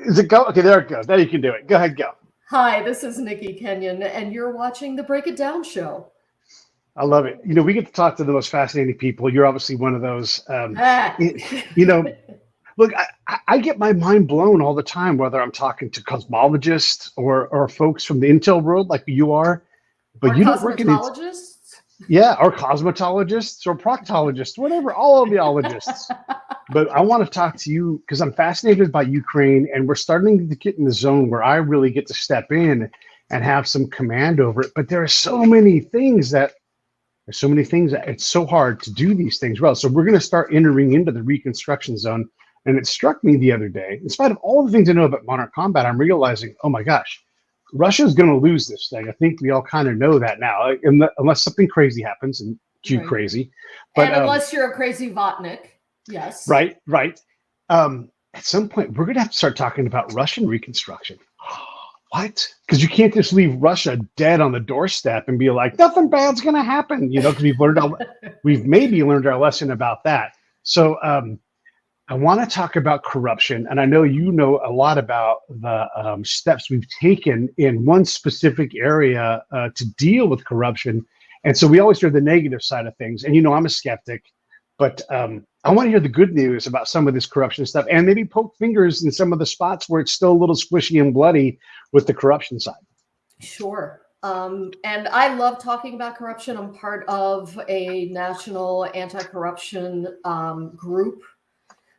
Is it go? Okay, there it goes. Now you can do it. Go ahead, go. Hi, this is Irene Kenyon, and you're watching the Break It Down show. I love it. We get to talk to the most fascinating people. You're obviously one of those. Look, I get my mind blown all the time, whether I'm talking to cosmologists or folks from the intel world like you are. But you don't work in cosmetologists? Yeah, or cosmetologists or proctologists, whatever, all of the ologists. But I want to talk to you because I'm fascinated by Ukraine, and we're starting to get in the zone where I really get to step in and have some command over it. But there are so many things that it's so hard to do these things well. So we're going to start entering into the reconstruction zone. And it struck me the other day, in spite of all the things I know about modern combat, I'm realizing, oh my gosh, Russia's going to lose this thing. I think we all kind of know that now, unless something crazy happens and too crazy. But unless you're a crazy Vatnik, yes. Right. At some point, we're going to have to start talking about Russian reconstruction. What? Because you can't just leave Russia dead on the doorstep and be like, nothing bad's going to happen, because we've maybe learned our lesson about that. So I want to talk about corruption, and I know you know a lot about the steps we've taken in one specific area to deal with corruption. And so we always hear the negative side of things, and I'm a skeptic, but I want to hear the good news about some of this corruption stuff, and maybe poke fingers in some of the spots where it's still a little squishy and bloody with the corruption side. Sure. And I love talking about corruption. I'm part of a national anti-corruption group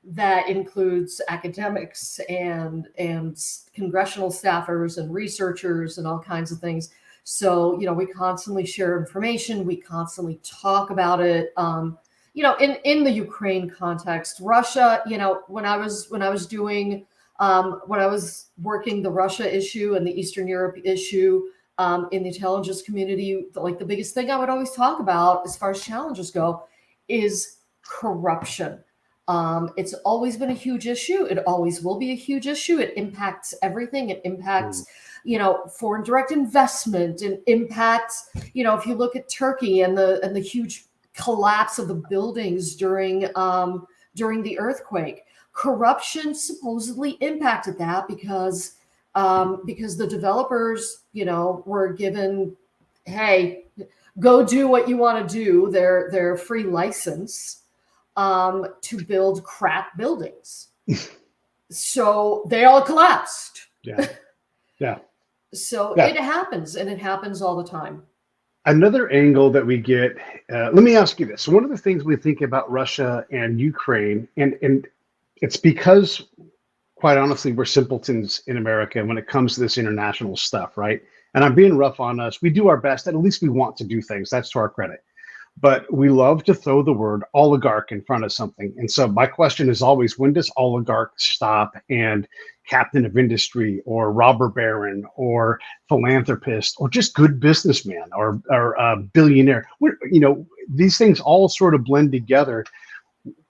that includes academics and congressional staffers and researchers and all kinds of things. So, we constantly share information. We constantly talk about it. In the Ukraine context, Russia, when I was working the Russia issue and the Eastern Europe issue in the intelligence community, the biggest thing I would always talk about as far as challenges go is corruption. It's always been a huge issue. It always will be a huge issue. It impacts everything. It impacts, foreign direct investment. It impacts, if you look at Turkey and the huge collapse of the buildings during the earthquake, corruption supposedly impacted that because the developers, were given, hey, go do what you want to do. Their free license to build crap buildings. So they all collapsed. Yeah. So it happens, and it happens all the time. Another angle that we get, let me ask you this. One of the things we think about Russia and Ukraine, and it's because, quite honestly, we're simpletons in America when it comes to this international stuff, right? And I'm being rough on us. We do our best, and at least we want to do things. That's to our credit. But we love to throw the word oligarch in front of something. And so my question is always, when does oligarch stop and captain of industry or robber baron or philanthropist or just good businessman or billionaire? These things all sort of blend together.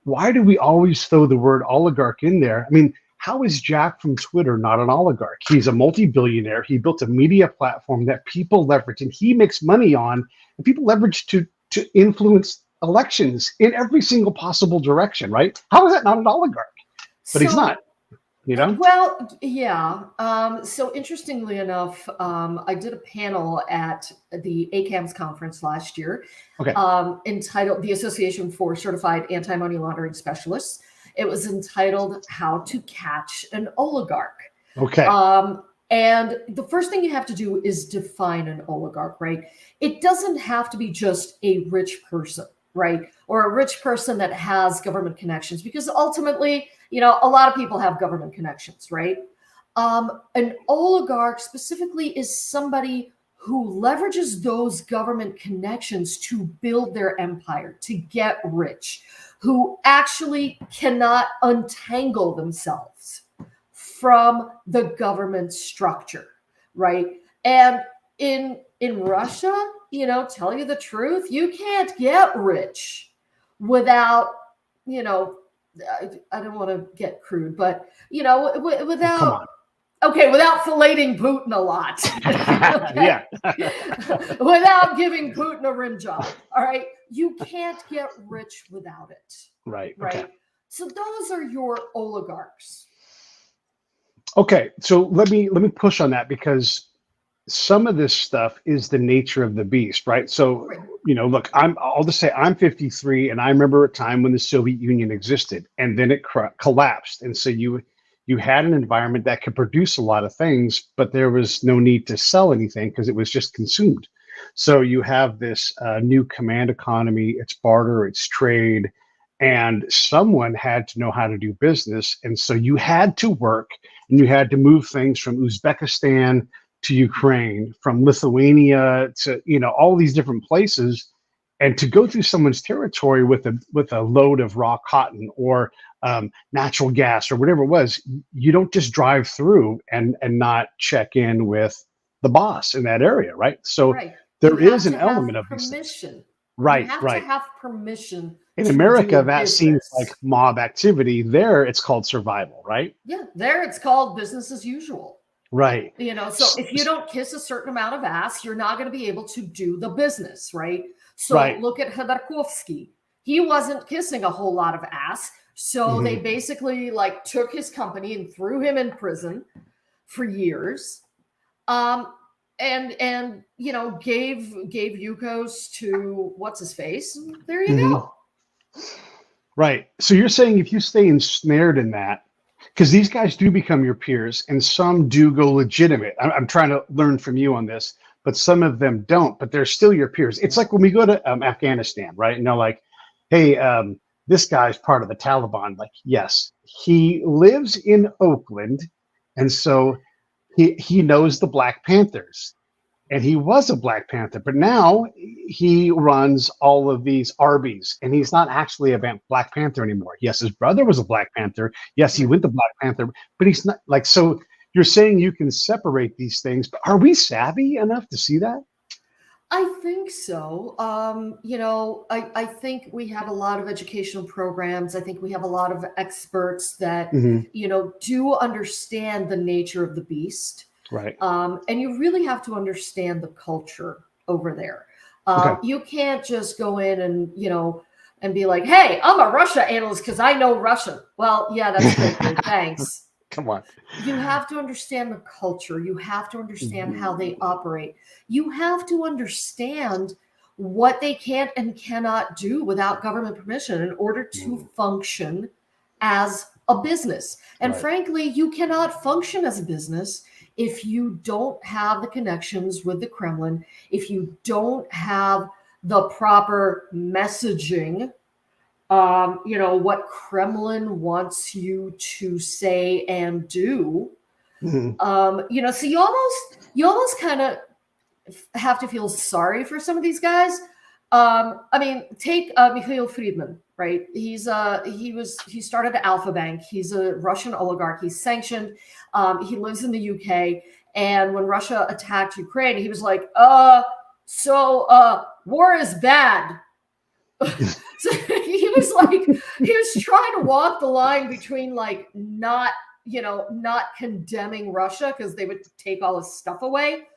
Why do we always throw the word oligarch in there? I mean, how is Jack from Twitter not an oligarch? He's a multi-billionaire. He built a media platform that people leverage and he makes money on, and people leverage to influence elections in every single possible direction, right? How is that not an oligarch? But he's not, Well, yeah. So interestingly enough, I did a panel at the ACAMS conference last year, entitled The Association for Certified Anti-Money Laundering Specialists. It was entitled How to Catch an Oligarch. Okay. And the first thing you have to do is define an oligarch, right? It doesn't have to be just a rich person, right? Or a rich person that has government connections, because ultimately, a lot of people have government connections, right? An oligarch specifically is somebody who leverages those government connections to build their empire, to get rich, who actually cannot untangle themselves from the government structure, right? And in Russia, tell you the truth, you can't get rich without, I don't want to get crude, but without filleting Putin a lot. Yeah. Without giving Putin a rim job. All right. You can't get rich without it. Right. Right. Okay. So those are your oligarchs. Okay, so let me push on that because some of this stuff is the nature of the beast, right? So, Right. look, I'll just say I'm 53, and I remember a time when the Soviet Union existed, and then it collapsed, and so you had an environment that could produce a lot of things, but there was no need to sell anything because it was just consumed. So you have this new command economy. It's barter, it's trade, and someone had to know how to do business, and so you had to work, and you had to move things from Uzbekistan to Ukraine, from Lithuania to all these different places, and to go through someone's territory with a load of raw cotton or natural gas or whatever it was. You don't just drive through and not check in with the boss in that area, right? So Right. You there have is an to have element of these things. permission. You Right, have to right. have permission In to do America, that seems like business. mob activity. There, it's called survival, right? Yeah, there it's called business as usual. Right. So if you don't kiss a certain amount of ass, you're not going to be able to do the business, right? So Right. look at Khodorkovsky. He wasn't kissing a whole lot of ass. So they Mhm. basically like took his company and threw him in prison for years. Um, and gave Yukos to what's his face. And there you Mhm. go. Right. So you're saying if you stay ensnared in that, because these guys do become your peers and some do go legitimate. I'm trying to learn from you on this, but some of them don't, but they're still your peers. It's like when we go to Afghanistan, right? Like, hey, this guy's part of the Taliban. Like, yes, he lives in Oakland. And so he knows the Black Panthers, and he was a Black Panther, but now he runs all of these Arby's, and he's not actually a Black Panther anymore. Yes, his brother was a Black Panther. Yes, he Right. went to Black Panther, but he's not like so. You're saying you can separate these things, but are we savvy enough to see that? I think so. I think we have a lot of educational programs. I think we have a lot of experts that, Mm-hmm. do understand the nature of the beast. Right. And you really have to understand the culture over there. Okay. You can't just go in and be like, hey, I'm a Russia analyst because I know Russian. Well, yeah, that's great, dude. Thanks. Come on. You have to understand the culture. You have to understand how they operate. You have to understand what they can and cannot do without government permission in order to function as a business. And Right. frankly, you cannot function as a business if you don't have the connections with the Kremlin, if you don't have the proper messaging, what Kremlin wants you to say and do. Mhm. So you almost kind of have to feel sorry for some of these guys. Take Mikhail Friedman, right? He started Alpha Bank. He's a Russian oligarch. He's sanctioned. He lives in the UK. And when Russia attacked Ukraine, he was like, war is bad. So he was trying to walk the line between like not condemning Russia because they would take all his stuff away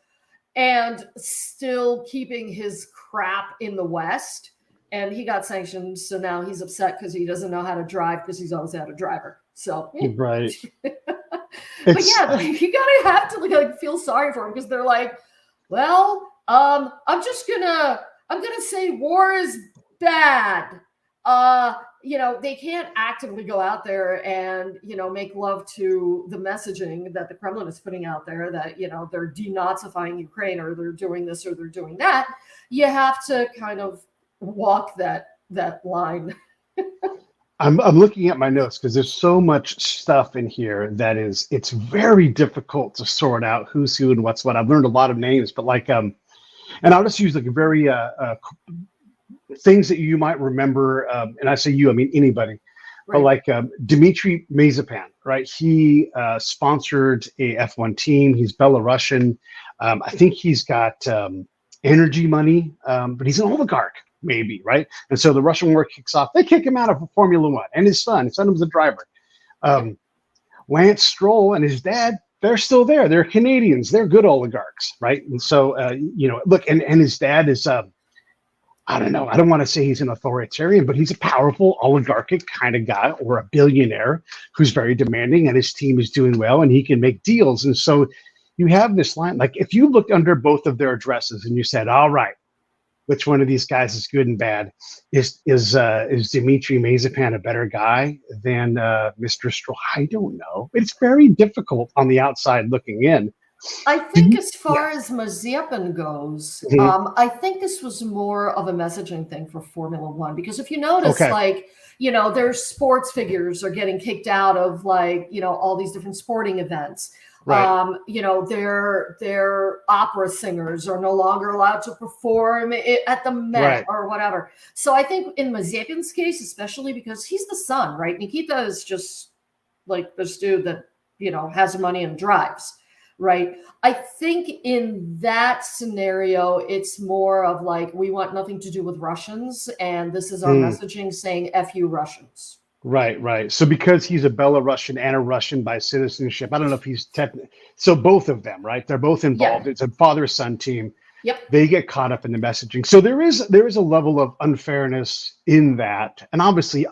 and still keeping his crap in the West. And he got sanctioned. So now he's upset because he doesn't know how to drive because he's always had a driver. So, Right. but yeah, you gotta have to feel sorry for him because they're like, well, I'm gonna say war is bad. They can't actively go out there and make love to the messaging that the Kremlin is putting out there that they're denazifying Ukraine or they're doing this or they're doing that. You have to kind of walk that line. I'm looking at my notes because there's so much stuff in here that it's very difficult to sort out who's who and what's what. I've learned a lot of names, but and I'll just use like a very things that you might remember, and I say you, I mean anybody, Right. but like Dimitri Mazeppin, right? He sponsored a F1 team. He's Belarusian. I think he's got energy money, but he's an oligarch, maybe, right? And so the Russian war kicks off. They kick him out of Formula One, and his son was the driver. Lance Stroll and his dad, they're still there. They're Canadians. They're good oligarchs, right? And so, look, and his dad is I don't know. I don't want to say he's an authoritarian, but he's a powerful oligarchic kind of guy, or a billionaire who's very demanding, and his team is doing well, and he can make deals. And so you have this line, like if you looked under both of their addresses and you said, all right, which one of these guys is good and bad? Is Dimitri Mazeppin a better guy than Mr. Stroll? I don't know. It's very difficult on the outside looking in. I think as far as Mazeppin goes, I think this was more of a messaging thing for Formula One, because if you notice, like, you know, their sports figures are getting kicked out of, like, you know, all these different sporting events. Right. You know, their opera singers are no longer allowed to perform at the Met or whatever. So I think in Mazeppin's case, especially because he's the son, right? Nikita is just like this dude that, you know, has money and drives, right? I think in that scenario, it's more of like, we want nothing to do with Russians, and this is our messaging saying F you Russians. Right. So because he's a Belarusian and a Russian by citizenship, I don't know if he's so both of them, right? They're both involved. It's a father-son team. Yep. They get caught up in the messaging. So there is a level of unfairness in that. And obviously,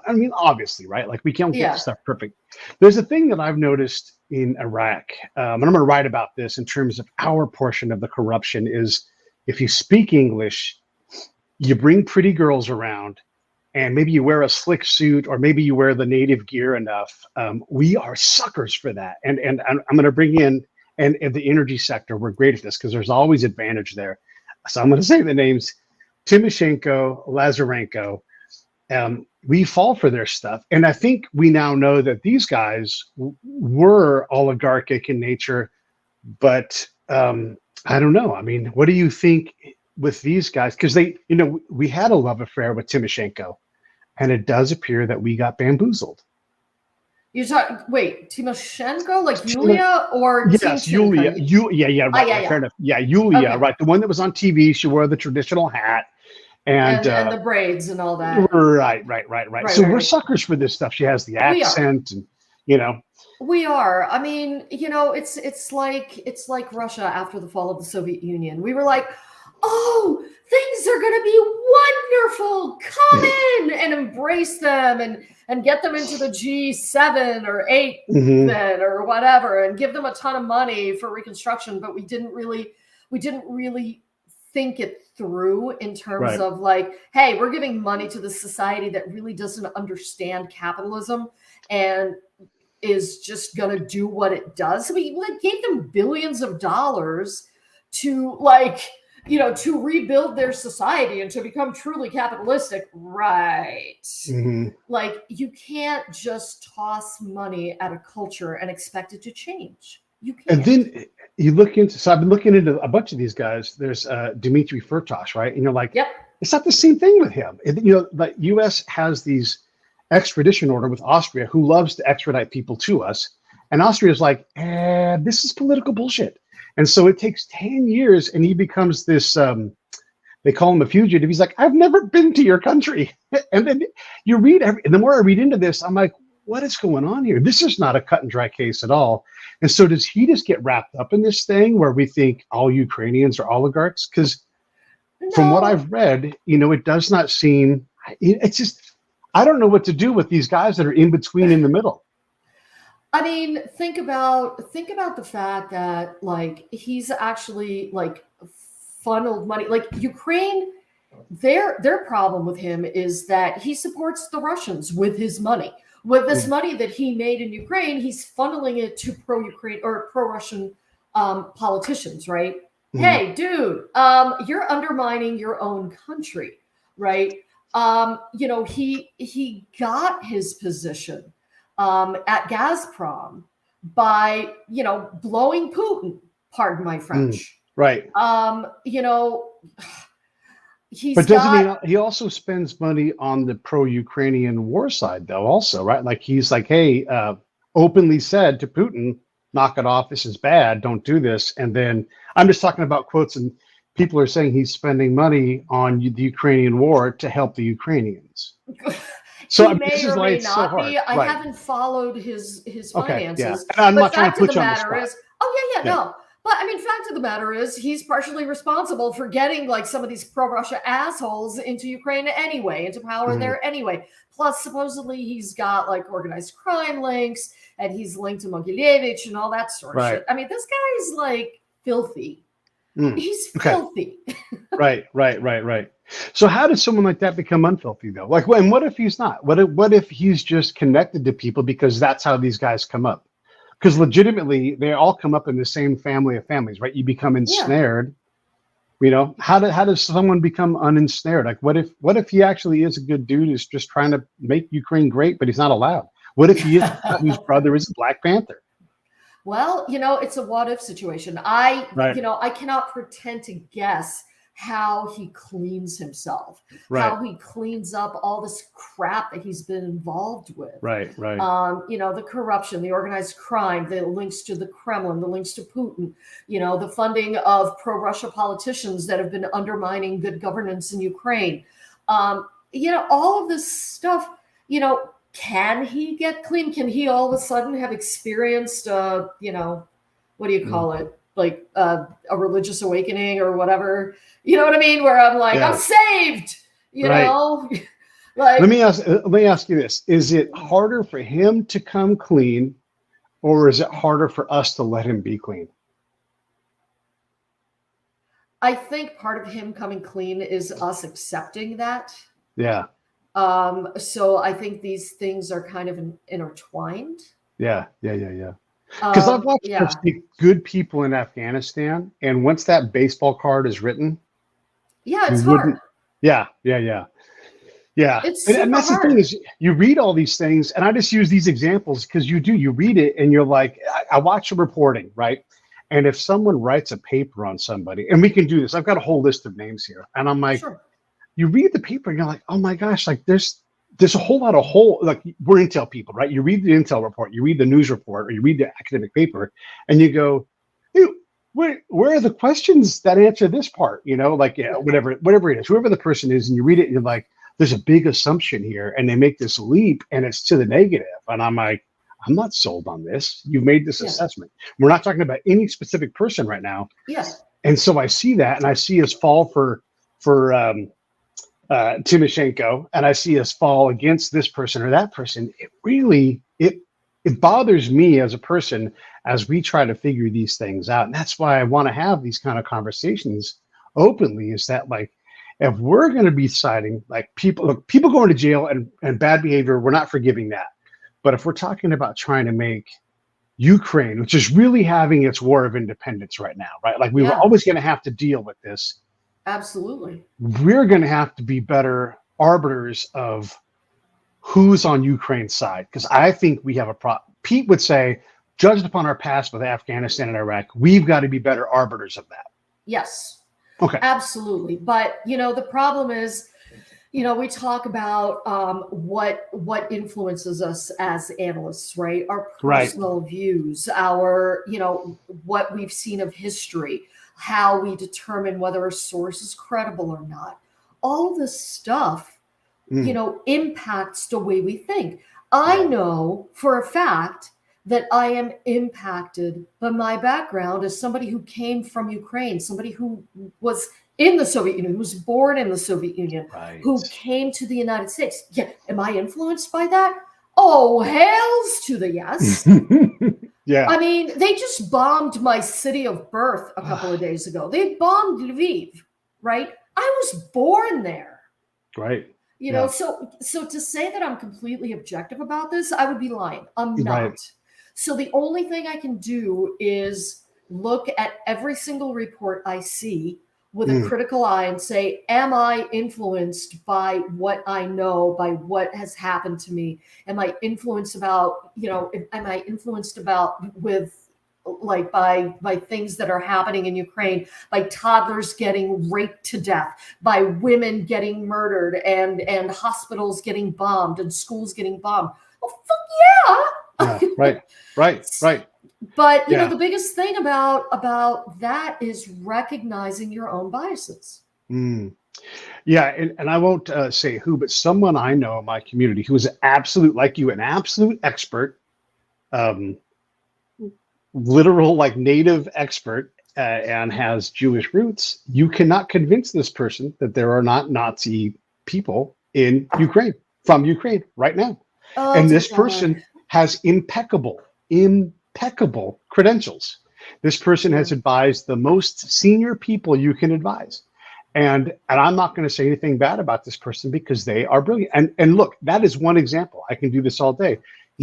right? Like, we can't get stuff perfect. There's a thing that I've noticed in Iraq, and I'm going to write about this in terms of our portion of the corruption, is if you speak English, you bring pretty girls around, and maybe you wear a slick suit, or maybe you wear the native gear enough. We are suckers for that. And I'm going to bring in, and the energy sector, we're great at this because there's always advantage there. So I'm going to say the names: Timoshenko, Lazarenko. We fall for their stuff. And I think we now know that these guys were oligarchic in nature, but I don't know. I mean, what do you think with these guys? Because we had a love affair with Timoshenko, and it does appear that we got bamboozled. You're talking, Timoshenko, like Yulia, or yes, Yulia. Right, fair enough. Yeah, Yulia, right. The one that was on TV. She wore the traditional hat. And the braids and all that. Right. So we're suckers for this stuff. She has the accent, and we are. I mean, it's like Russia after the fall of the Soviet Union. We were like, oh, things are going to be wonderful. Come in and embrace them, and get them into the G7 or 8 then, or whatever, and give them a ton of money for reconstruction. But we didn't really think it through in terms of like, hey, we're giving money to the society that really doesn't understand capitalism and is just going to do what it does. So we gave them billions of dollars to, like, to rebuild their society and to become truly capitalistic. Right. Like, you can't just toss money at a culture and expect it to change. You can't. And then you look into, so I've been looking into a bunch of these guys. There's Dimitri Fertosh, right? And you're like, yep, it's not the same thing with him. The U.S. has these extradition order with Austria, who loves to extradite people to us. And Austria's like, this is political bullshit. And so it takes 10 years, and he becomes this, they call him a fugitive. He's like, I've never been to your country. And then you read, and the more I read into this, I'm like, what is going on here? This is not a cut and dry case at all. And so does he just get wrapped up in this thing where we think all Ukrainians are oligarchs? Because from what I've read, it does not seem, it's just, I don't know what to do with these guys that are in between, in the middle. I mean, think about the fact that, like, he's actually, like, funneled money. Like, Ukraine, their problem with him is that he supports the Russians with his money. With this money that he made in Ukraine, he's funneling it to pro-Ukraine or pro-Russian politicians, right? Hey, dude, you're undermining your own country, right? He got his position at Gazprom by, blowing Putin, pardon my French. Right. He also spends money on the pro-Ukrainian war side, though, also, right? Like, he's like, hey, openly said to Putin, knock it off, this is bad, don't do this. And then I'm just talking about quotes, and people are saying he's spending money on the Ukrainian war to help the Ukrainians. So he may or may not be. I haven't followed his finances. Yeah. I'm not trying to put you on the spot. No. Well, I mean, fact of the matter is he's partially responsible for getting like some of these pro-Russia assholes into Ukraine anyway, into power there anyway. Plus, supposedly he's got like organized crime links and he's linked to Mogilevich and all that sort of shit. I mean, this guy's like filthy. He's filthy. Right. So how does someone like that become unfilthy though? Like, and what if he's not? What if he's just connected to people because that's how these guys come up? Because legitimately, they all come up in the same family of families, right? You become ensnared. You know, how does someone become unensnared? Like, what if he actually is a good dude who's just trying to make Ukraine great, but he's not allowed? What if he is whose brother is a Black Panther? Well, you know, it's a what if situation. You know, I cannot pretend to guess how he cleans himself, how he cleans up all this crap that he's been involved with. Right. You know, the corruption, the organized crime, the links to the Kremlin, the links to Putin, you know, the funding of pro-Russia politicians that have been undermining good governance in Ukraine. You know, all of this stuff, you know, can he get clean? Can he all of a sudden have experienced, you know, what do you call it? Like a religious awakening or whatever, you know what I mean? Where I'm like, I'm saved, you know? Like, let me ask you this. Is it harder for him to come clean or is it harder for us to let him be clean? I think part of him coming clean is us accepting that. Yeah. So I think these things are kind of intertwined. Yeah. Because I've watched good people in Afghanistan, and once that baseball card is written, it's hard. Yeah. It's super and that's hard. the thing is, you read all these things, and I just use these examples because you read it, and you're like, I watch the reporting, right? And if someone writes a paper on somebody, and we can do this, I've got a whole list of names here, and I'm like, you read the paper, and you're like, oh my gosh, like there's a whole lot of like we're intel people, right? You read the intel report, you read the news report, or you read the academic paper, and you go, ew, where are the questions that answer this part? You know, like whatever it is, whoever the person is, and you read it, and you're like, there's a big assumption here, and they make this leap, and it's to the negative, and I'm like, I'm not sold on this. You've made this assessment. We're not talking about any specific person right now. Yes. And so I see that, and I see us fall for Timoshenko, and I see us fall against this person or that person. It really, it bothers me as a person as we try to figure these things out. And that's why I want to have these kind of conversations openly, is that like, if we're going to be citing like people going to jail and bad behavior, we're not forgiving that. But if we're talking about trying to make Ukraine, which is really having its war of independence right now, right? Like we were always going to have to deal with this. Absolutely. We're going to have to be better arbiters of who's on Ukraine's side. Because I think we have a problem. Pete would say, judged upon our past with Afghanistan and Iraq, we've got to be better arbiters of that. Yes. Okay. Absolutely. But, you know, the problem is, you know, we talk about what influences us as analysts, right? Our personal views, our, you know, what we've seen of history, how we determine whether a source is credible or not. All this stuff, you know, impacts the way we think. I know for a fact that I am impacted by my background as somebody who came from Ukraine, somebody who was in the Soviet Union, who was born in the Soviet Union, who came to the United States. Yeah, am I influenced by that? Oh, hails to the yes. Yeah. I mean, they just bombed my city of birth a couple of days ago. They bombed Lviv, right? I was born there. Right. You know, so to say that I'm completely objective about this, I would be lying. I'm not. Right. So the only thing I can do is look at every single report I see with a critical eye and say, am I influenced by what I know, by what has happened to me? Am I influenced about, you know, am I influenced about with like by things that are happening in Ukraine, by toddlers getting raped to death, by women getting murdered and hospitals getting bombed and schools getting bombed? Oh, fuck yeah. Right. But you know, the biggest thing about that is recognizing your own biases. Yeah, and I won't say who, but someone I know in my community who is an absolute, like you, an absolute expert, literal like native expert and has Jewish roots, you cannot convince this person that there are not Nazi people in Ukraine, from Ukraine right now. Oh, And dear this person God. has impeccable credentials. This person has Yeah. advised the most senior people you can advise. And I'm not going to say anything bad about this person because they are brilliant. And look, that is one example. I can do this all day. Yeah.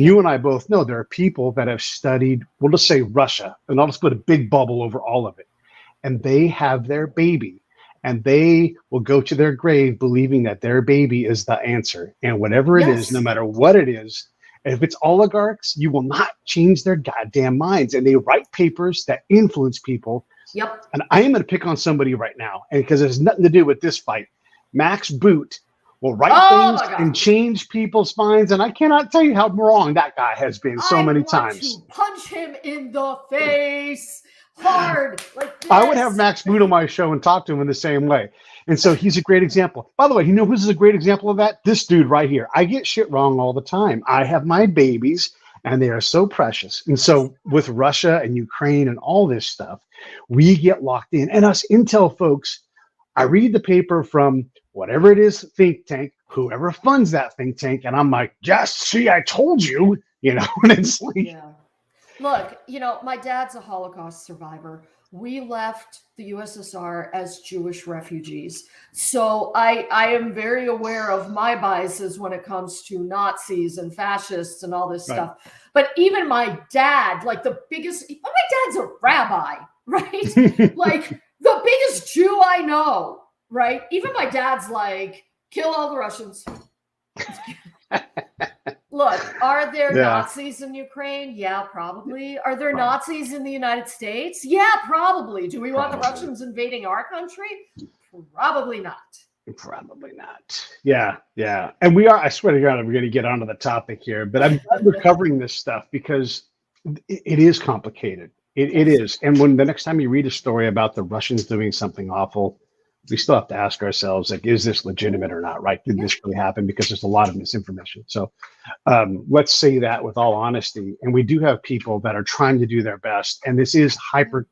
You and I both know there are people that have studied, we'll just say Russia, and I'll just put a big bubble over all of it. And they have their baby, and they will go to their grave believing that their baby is the answer. And whatever it is, no Yes. matter what it is, if it's oligarchs, you will not change their goddamn minds. And they write papers that influence people. Yep. And I am going to pick on somebody right now, and because it has nothing to do with this fight. Max Boot will write Oh my things God. and change people's minds, and I cannot tell you how wrong that guy has been so many times. To punch him in the face hard like this. I would have Max Boot on my show and talk to him in the same way. And so he's a great example. By the way, you know who's a great example of that? This dude right here. I get shit wrong all the time. I have my babies, and they are so precious. And so with Russia and Ukraine and all this stuff, we get locked in. And us Intel folks, I read the paper from whatever it is, think tank, whoever funds that think tank, and I'm like, yes, see, I told you, and it's like, Yeah. Look, my dad's a Holocaust survivor. We left the USSR as Jewish refugees. So I am very aware of my biases when it comes to Nazis and fascists and all this Right. stuff. But even my dad, like my dad's a rabbi, right? Like the biggest Jew I know, right? Even my dad's like, kill all the Russians. Look, are there Nazis in Ukraine? Yeah, probably. Are there Nazis in the United States? Yeah, probably. Do we want the Russians invading our country? Probably not. Probably not. Yeah. And we are, I swear to God, we're going to get onto the topic here, but I'm glad we're covering this stuff because it is complicated. It is. And when the next time you read a story about the Russians doing something awful, we still have to ask ourselves, like, is this legitimate or not, right? Did this really happen? Because there's a lot of misinformation. So let's say that with all honesty. And we do have people that are trying to do their best. And this is hyper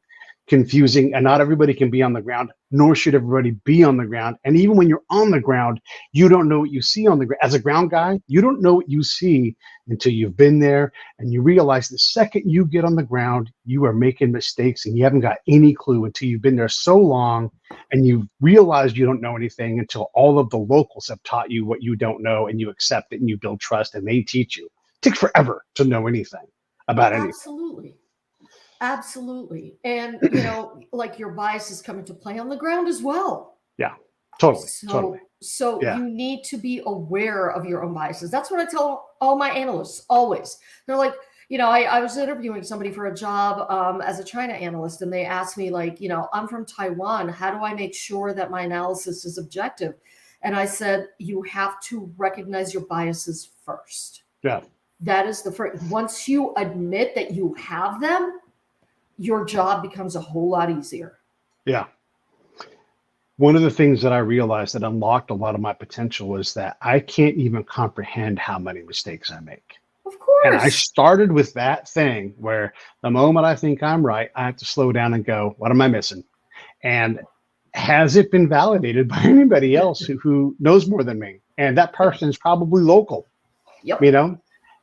confusing, and not everybody can be on the ground, nor should everybody be on the ground. And even when you're on the ground, you don't know what you see on the ground. As a ground guy, you don't know what you see until you've been there, and you realize the second you get on the ground, you are making mistakes, and you haven't got any clue until you've been there so long, and you realize you don't know anything until all of the locals have taught you what you don't know, and you accept it, and you build trust, and they teach you. It takes forever to know anything about anything. Absolutely. And, like your biases come into play on the ground as well. Yeah, totally. So you need to be aware of your own biases. That's what I tell all my analysts always. They're like, I was interviewing somebody for a job as a China analyst, and they asked me like, I'm from Taiwan. How do I make sure that my analysis is objective? And I said, you have to recognize your biases first. Yeah. That is the first. Once you admit that you have them, your job becomes a whole lot easier. Yeah. One of the things that I realized that unlocked a lot of my potential was that I can't even comprehend how many mistakes I make. Of course. And I started with that thing where the moment I think I'm right, I have to slow down and go, what am I missing? And has it been validated by anybody else who knows more than me? And that person is probably local,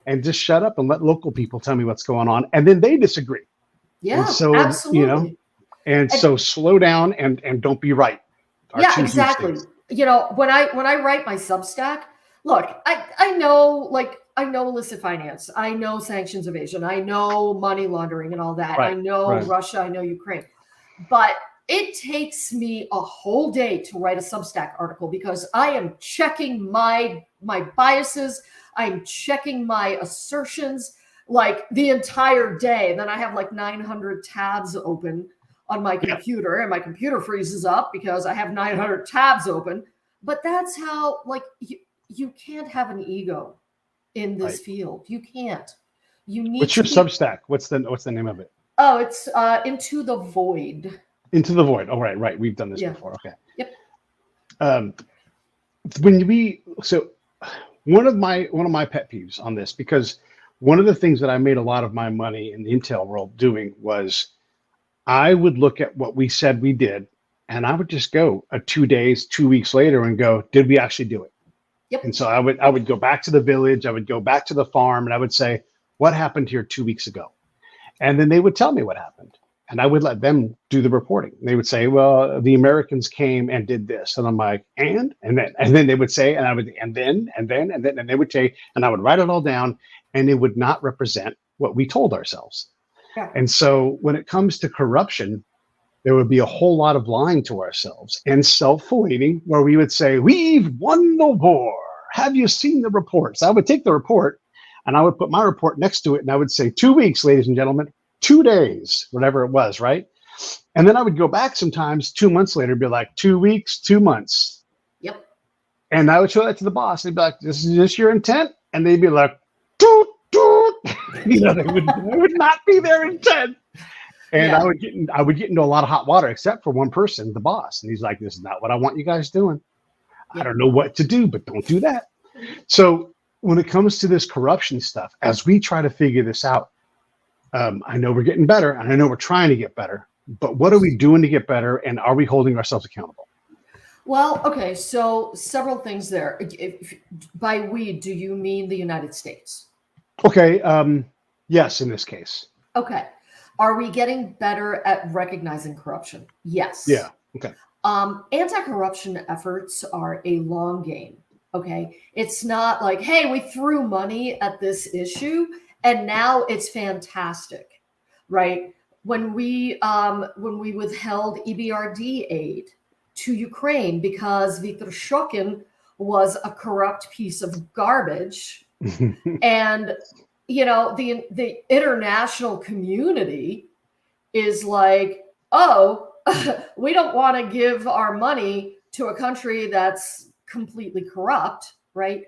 and just shut up and let local people tell me what's going on. And then they disagree. Yeah, and so, absolutely. So slow down and don't be right. Yeah, exactly. When I write my Substack, look, I know illicit finance, I know sanctions evasion, I know money laundering and all that. Right, I know Russia, I know Ukraine, but it takes me a whole day to write a Substack article because I am checking my biases, I'm checking my assertions like the entire day. And then I have like 900 tabs open on my computer, and my computer freezes up because I have 900 tabs open. But that's how, like, you can't have an ego in this field. You can't. You need. What's your Substack? What's the name of it? Oh, it's Into the Void. Into the Void. Oh, right. We've done this before. Okay. Yep. One of my pet peeves on this, because one of the things that I made a lot of my money in the Intel world doing was I would look at what we said we did, and I would just go 2 days, 2 weeks later and go, did we actually do it? Yep. And so I would go back to the village, I would go back to the farm, and I would say, what happened here 2 weeks ago? And then they would tell me what happened. And I would let them do the reporting. They would say, well, the Americans came and did this. And I'm like, and then they would say, and I would, and then they would say, and I would write it all down, and it would not represent what we told ourselves. Yeah. And so when it comes to corruption, there would be a whole lot of lying to ourselves and self-fulfilling, where we would say, we've won the war. Have you seen the reports? I would take the report and I would put my report next to it. And I would say 2 weeks, ladies and gentlemen, 2 days, whatever it was. Right. And then I would go back sometimes 2 months later, and be like 2 weeks, 2 months. Yep. And I would show that to the boss. They'd be like, this is this your intent? And they'd be like, doot, doot. You know, they would not be their intent. And Yeah. I would get into a lot of hot water, except for one person, the boss. And he's like, this is not what I want you guys doing. I don't know what to do, but don't do that. So when it comes to this corruption stuff, as we try to figure this out, I know we're getting better, and I know we're trying to get better, but what are we doing to get better? And are we holding ourselves accountable? Well, okay, so several things there. By we, do you mean the United States? Okay. Yes, in this case. Okay. Are we getting better at recognizing corruption? Yes. Yeah. Okay. Anti-corruption efforts are a long game. Okay. It's not like, hey, we threw money at this issue and now it's fantastic, right? When we withheld EBRD aid to Ukraine because Viktor Shokin was a corrupt piece of garbage, and you know the international community is like, oh, we don't want to give our money to a country that's completely corrupt, right?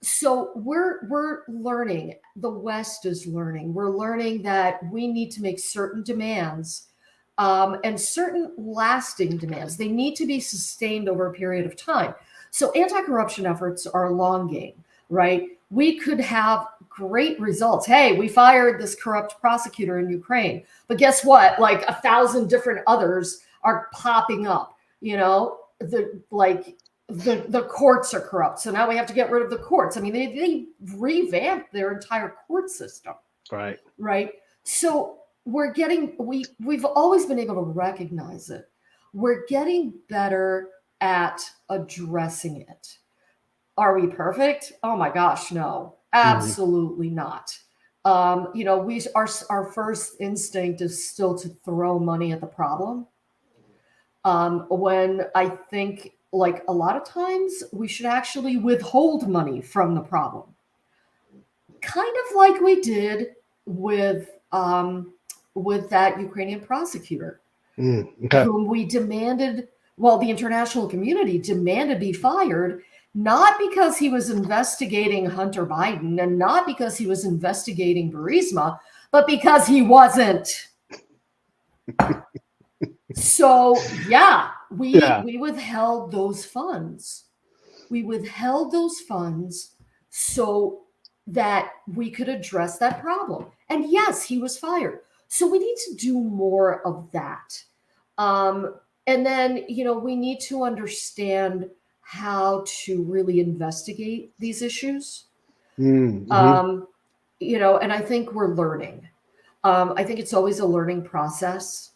So we're learning. The West is learning. We're learning that we need to make certain demands, and certain lasting demands. They need to be sustained over a period of time. So anti-corruption efforts are a long game, right? We could have great results. Hey, we fired this corrupt prosecutor in Ukraine, but guess what? Like 1,000 different others are popping up. You know, the courts are corrupt, so now we have to get rid of the courts. I mean, they revamped their entire court system. Right. Right. So we've always been able to recognize it. We're getting better at addressing it. Are we perfect? Oh my gosh, no, absolutely not. You know, our first instinct is still to throw money at the problem. When I think, like, a lot of times we should actually withhold money from the problem, kind of like we did with that Ukrainian prosecutor, whom we demanded. Well, the international community demanded be fired, not because he was investigating Hunter Biden and not because he was investigating Burisma, but because he wasn't. So, yeah, we withheld those funds. We withheld those funds so that we could address that problem. And yes, he was fired. So we need to do more of that. And then, you know, we need to understand how to really investigate these issues. You know, and I think we're learning. I think it's always a learning process.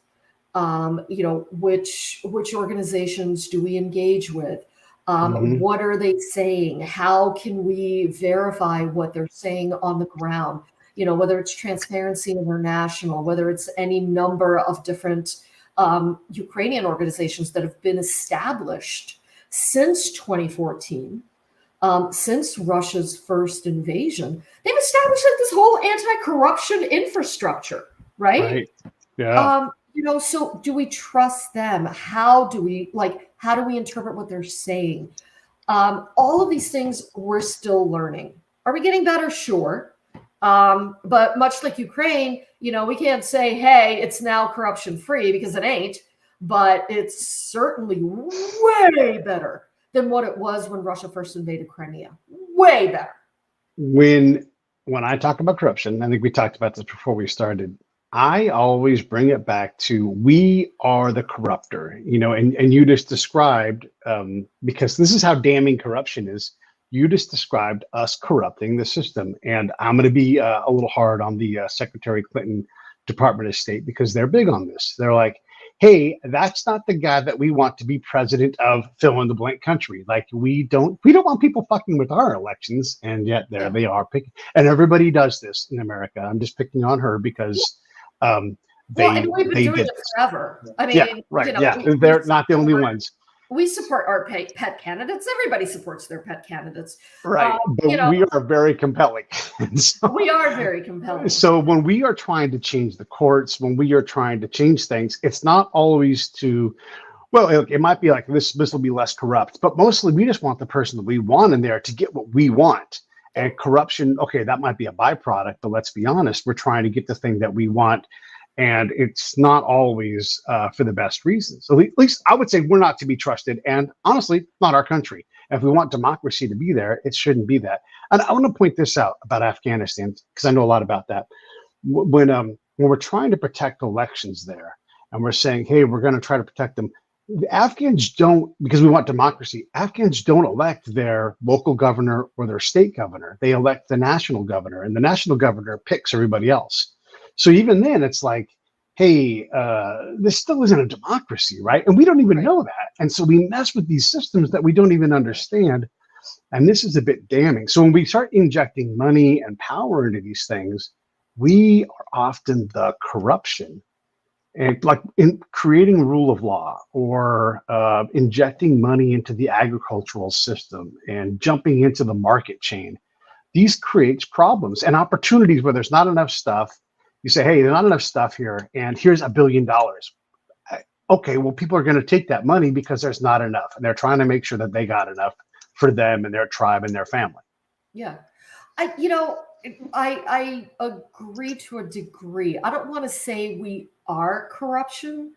You know, which organizations do we engage with? What are they saying? How can we verify what they're saying on the ground? You know, whether it's Transparency International, whether it's any number of different Ukrainian organizations that have been established since 2014, since Russia's first invasion. They've established like this whole anti-corruption infrastructure, right? Yeah. You know, so do we trust them? How do we interpret what they're saying? All of these things we're still learning. Are we getting better? Sure. But much like Ukraine, you know, we can't say, hey, it's now corruption free, because it ain't, but it's certainly way better than what it was when Russia first invaded Crimea. Way better. When I talk about corruption, I think we talked about this before we started. I always bring it back to we are the corruptor, and you just described, because this is how damning corruption is. You just described us corrupting the system. And I'm going to be a little hard on the Secretary Clinton Department of State because they're big on this. They're like, hey, that's not the guy that we want to be president of fill in the blank country. Like we don't want people fucking with our elections. And yet there they are picking. And everybody does this in America. I'm just picking on her because and we've been doing it forever. I mean, yeah, right. They're not the only ones. We support our pet candidates. Everybody supports their pet candidates. Right. But we are very compelling. We are very compelling. So when we are trying to change the courts, when we are trying to change things, it's not always it might be like this will be less corrupt, but mostly we just want the person that we want in there to get what we want. And corruption, okay, that might be a byproduct, but let's be honest, we're trying to get the thing that we want. And it's not always for the best reasons. So at least I would say we're not to be trusted. And honestly, not our country. If we want democracy to be there, it shouldn't be that. And I want to point this out about Afghanistan, because I know a lot about that. When we're trying to protect elections there, and we're saying, hey, we're going to try to protect them, the Afghans don't, because we want democracy, Afghans don't elect their local governor or their state governor. They elect the national governor, and the national governor picks everybody else. So even then, it's like, hey, this still isn't a democracy, right? And we don't even know that. And so we mess with these systems that we don't even understand. And this is a bit damning. So when we start injecting money and power into these things, we are often the corruption. And like in creating rule of law or injecting money into the agricultural system and jumping into the market chain, these creates problems and opportunities where there's not enough stuff. You say, hey, there's not enough stuff here, and here's $1 billion. Okay, well, people are going to take that money because there's not enough, and they're trying to make sure that they got enough for them and their tribe and their family. Yeah, I agree to a degree. I don't want to say we are corruption.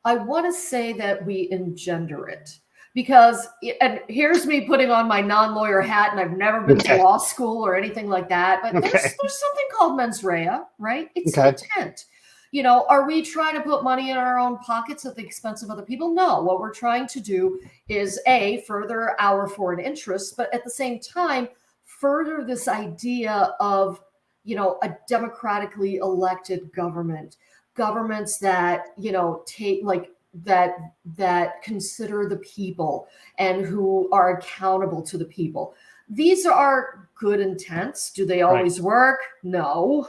I want to say that we engender it. Because, and here's me putting on my non-lawyer hat, and I've never been to law school or anything like that, but there's something called mens rea, right? It's intent. Are we trying to put money in our own pockets at the expense of other people? No, what we're trying to do is further our foreign interests, but at the same time, further this idea of, a democratically elected governments that, take that consider the people and who are accountable to the people. These are good intents. Do they always work? No.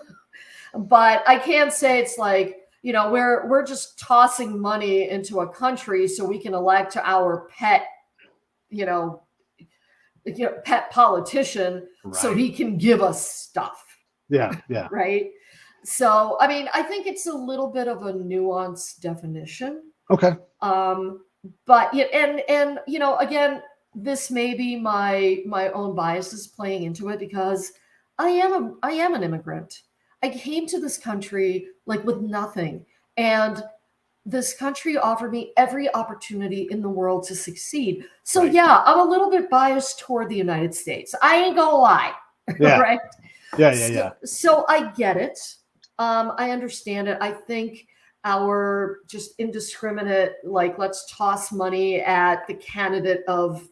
But I can't say it's like, we're just tossing money into a country so we can elect our pet, pet politician so he can give us stuff. Yeah. Right. So, I mean, I think it's a little bit of a nuanced definition. Okay. But again, this may be my own biases playing into it because I am an immigrant. I came to this country like with nothing, and this country offered me every opportunity in the world to succeed. So yeah, I'm a little bit biased toward the United States. I ain't gonna lie. Yeah. Right? Yeah. So I get it. I understand it. I think our just indiscriminate, like, let's toss money at the candidate of,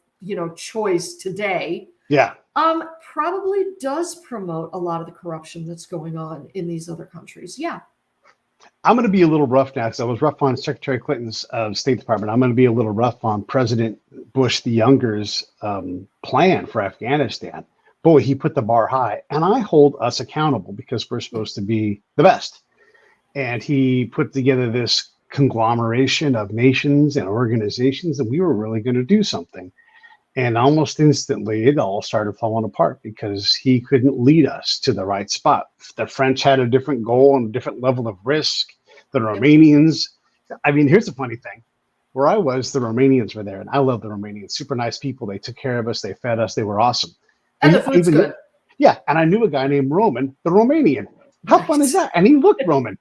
choice today. Yeah. Probably does promote a lot of the corruption that's going on in these other countries. Yeah. I'm going to be a little rough now because I was rough on Secretary Clinton's State Department. I'm going to be a little rough on President Bush the Younger's plan for Afghanistan. Boy, he put the bar high, and I hold us accountable because we're supposed to be the best. And he put together this conglomeration of nations and organizations, and we were really going to do something. And almost instantly, it all started falling apart because he couldn't lead us to the right spot. The French had a different goal and a different level of risk. The Romanians, I mean, here's the funny thing. Where I was, the Romanians were there, and I love the Romanians. Super nice people. They took care of us. They fed us. They were awesome. And the food's good. Yeah, and I knew a guy named Roman, the Romanian. How fun is that? And he looked Roman.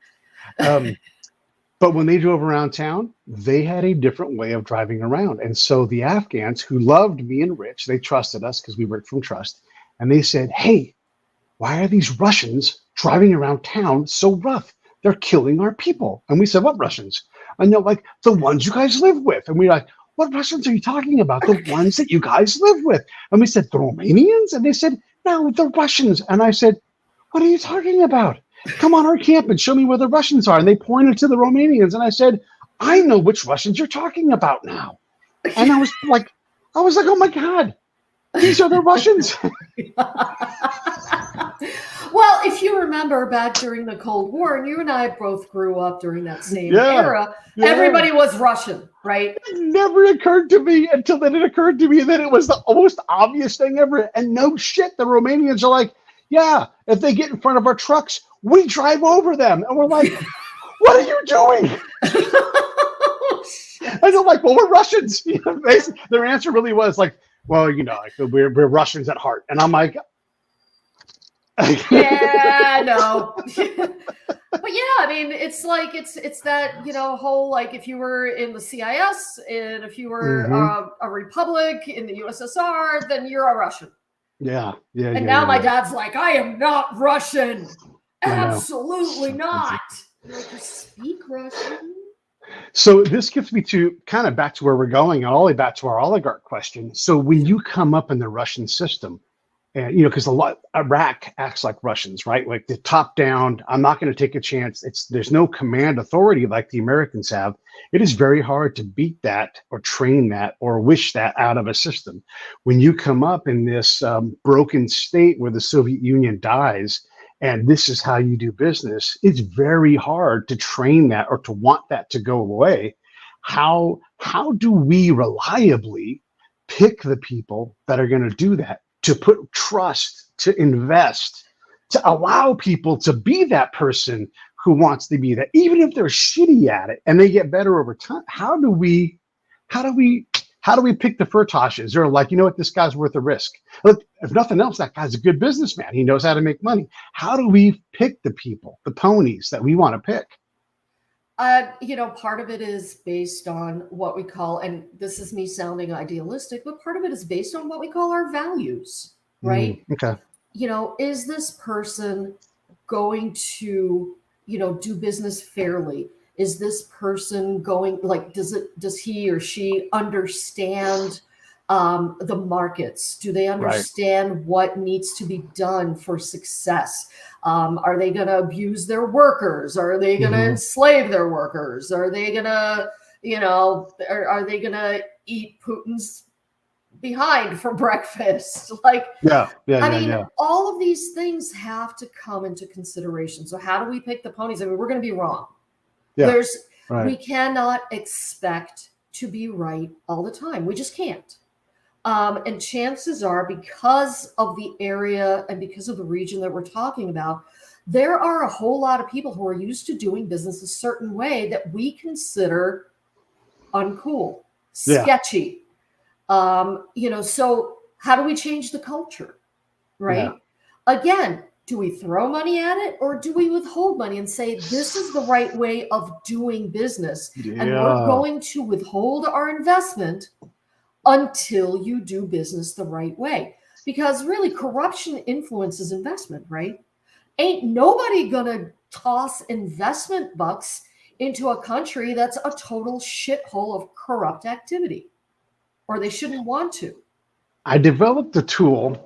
But when they drove around town, they had a different way of driving around. And so the Afghans, who loved me and Rich, they trusted us because we worked from trust. And they said, hey, why are these Russians driving around town so rough? they're killing our people. And we said, what Russians? And they're like, the ones you guys live with. And we're like, what Russians are you talking about? The ones that you guys live with. And we said, the Romanians? And they said, no, the Russians. And I said, what are you talking about? Come on our camp and show me where the Russians are. And they pointed to the Romanians. And I said, I know which Russians you're talking about now. And I was like, oh my God, these are the Russians. Well, if you remember back during the Cold War, and you and I both grew up during that same era, everybody was Russian, right? It never occurred to me until then it occurred to me that it was the most obvious thing ever. And no shit, the Romanians are like, yeah, if they get in front of our trucks, we drive over them. And we're like, what are you doing? And they're like, well, we're Russians. You know, their answer really was like, well, you know, like, we're Russians at heart. And I'm like, yeah, no. But yeah, I mean, it's like it's that, you know, whole, like, if you were in the CIS and if you were a republic in the USSR, then you're a Russian. Yeah. And now my dad's like, I am not Russian. Absolutely not. I'm like, you speak Russian? So this gets me to kind of back to where we're going, and all the way back to our oligarch question. So when you come up in the Russian system, and you know, because Iraq acts like Russians, right? Like the top down, I'm not going to take a chance. There's no command authority like the Americans have. It is very hard to beat that or train that or wish that out of a system. When you come up in this broken state where the Soviet Union dies, and this is how you do business, it's very hard to train that or to want that to go away. How do we reliably pick the people that are going to do that, to put trust, to invest, to allow people to be that person who wants to be that, even if they're shitty at it and they get better over time? How do we pick the Fertoshes? Or like, you know what, this guy's worth a risk. Look, if nothing else, that guy's a good businessman. He knows how to make money. How do we pick the people, the ponies that we want to pick? You know, part of it is based on what we call, and this is me sounding idealistic, but part of it is based on what we call our values, right? Okay. You know, is this person going to, you know, do business fairly? Is this person going, like, does he or she understand the markets? Do they understand what needs to be done for success? Are they going to abuse their workers? Are they going to enslave their workers? Are they going to, you know, are they going to eat Putin's behind for breakfast? Like, I mean, all of these things have to come into consideration. So how do we pick the ponies? I mean, we're going to be wrong. We cannot expect to be right all the time. We just can't. And chances are, because of the area and because of the region that we're talking about, there are a whole lot of people who are used to doing business a certain way that we consider uncool, sketchy. You know, so how do we change the culture, right? Again, do we throw money at it, or do we withhold money and say, this is the right way of doing business, and we're going to withhold our investment until you do business the right way? Because really, corruption influences investment, right? Ain't nobody gonna toss investment bucks into a country that's a total shithole of corrupt activity, or they shouldn't want to. I developed a tool,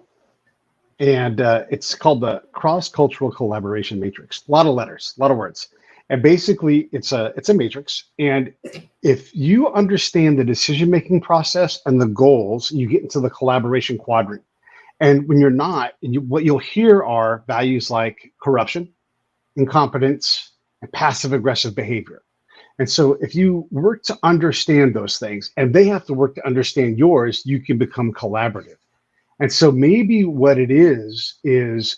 and it's called the cross-cultural collaboration matrix. A lot of letters, a lot of words. And basically it's a matrix. And if you understand the decision-making process and the goals, you get into the collaboration quadrant. And when you're not, what you'll hear are values like corruption, incompetence, and passive-aggressive behavior. And so if you work to understand those things, and they have to work to understand yours, you can become collaborative. And so maybe what it is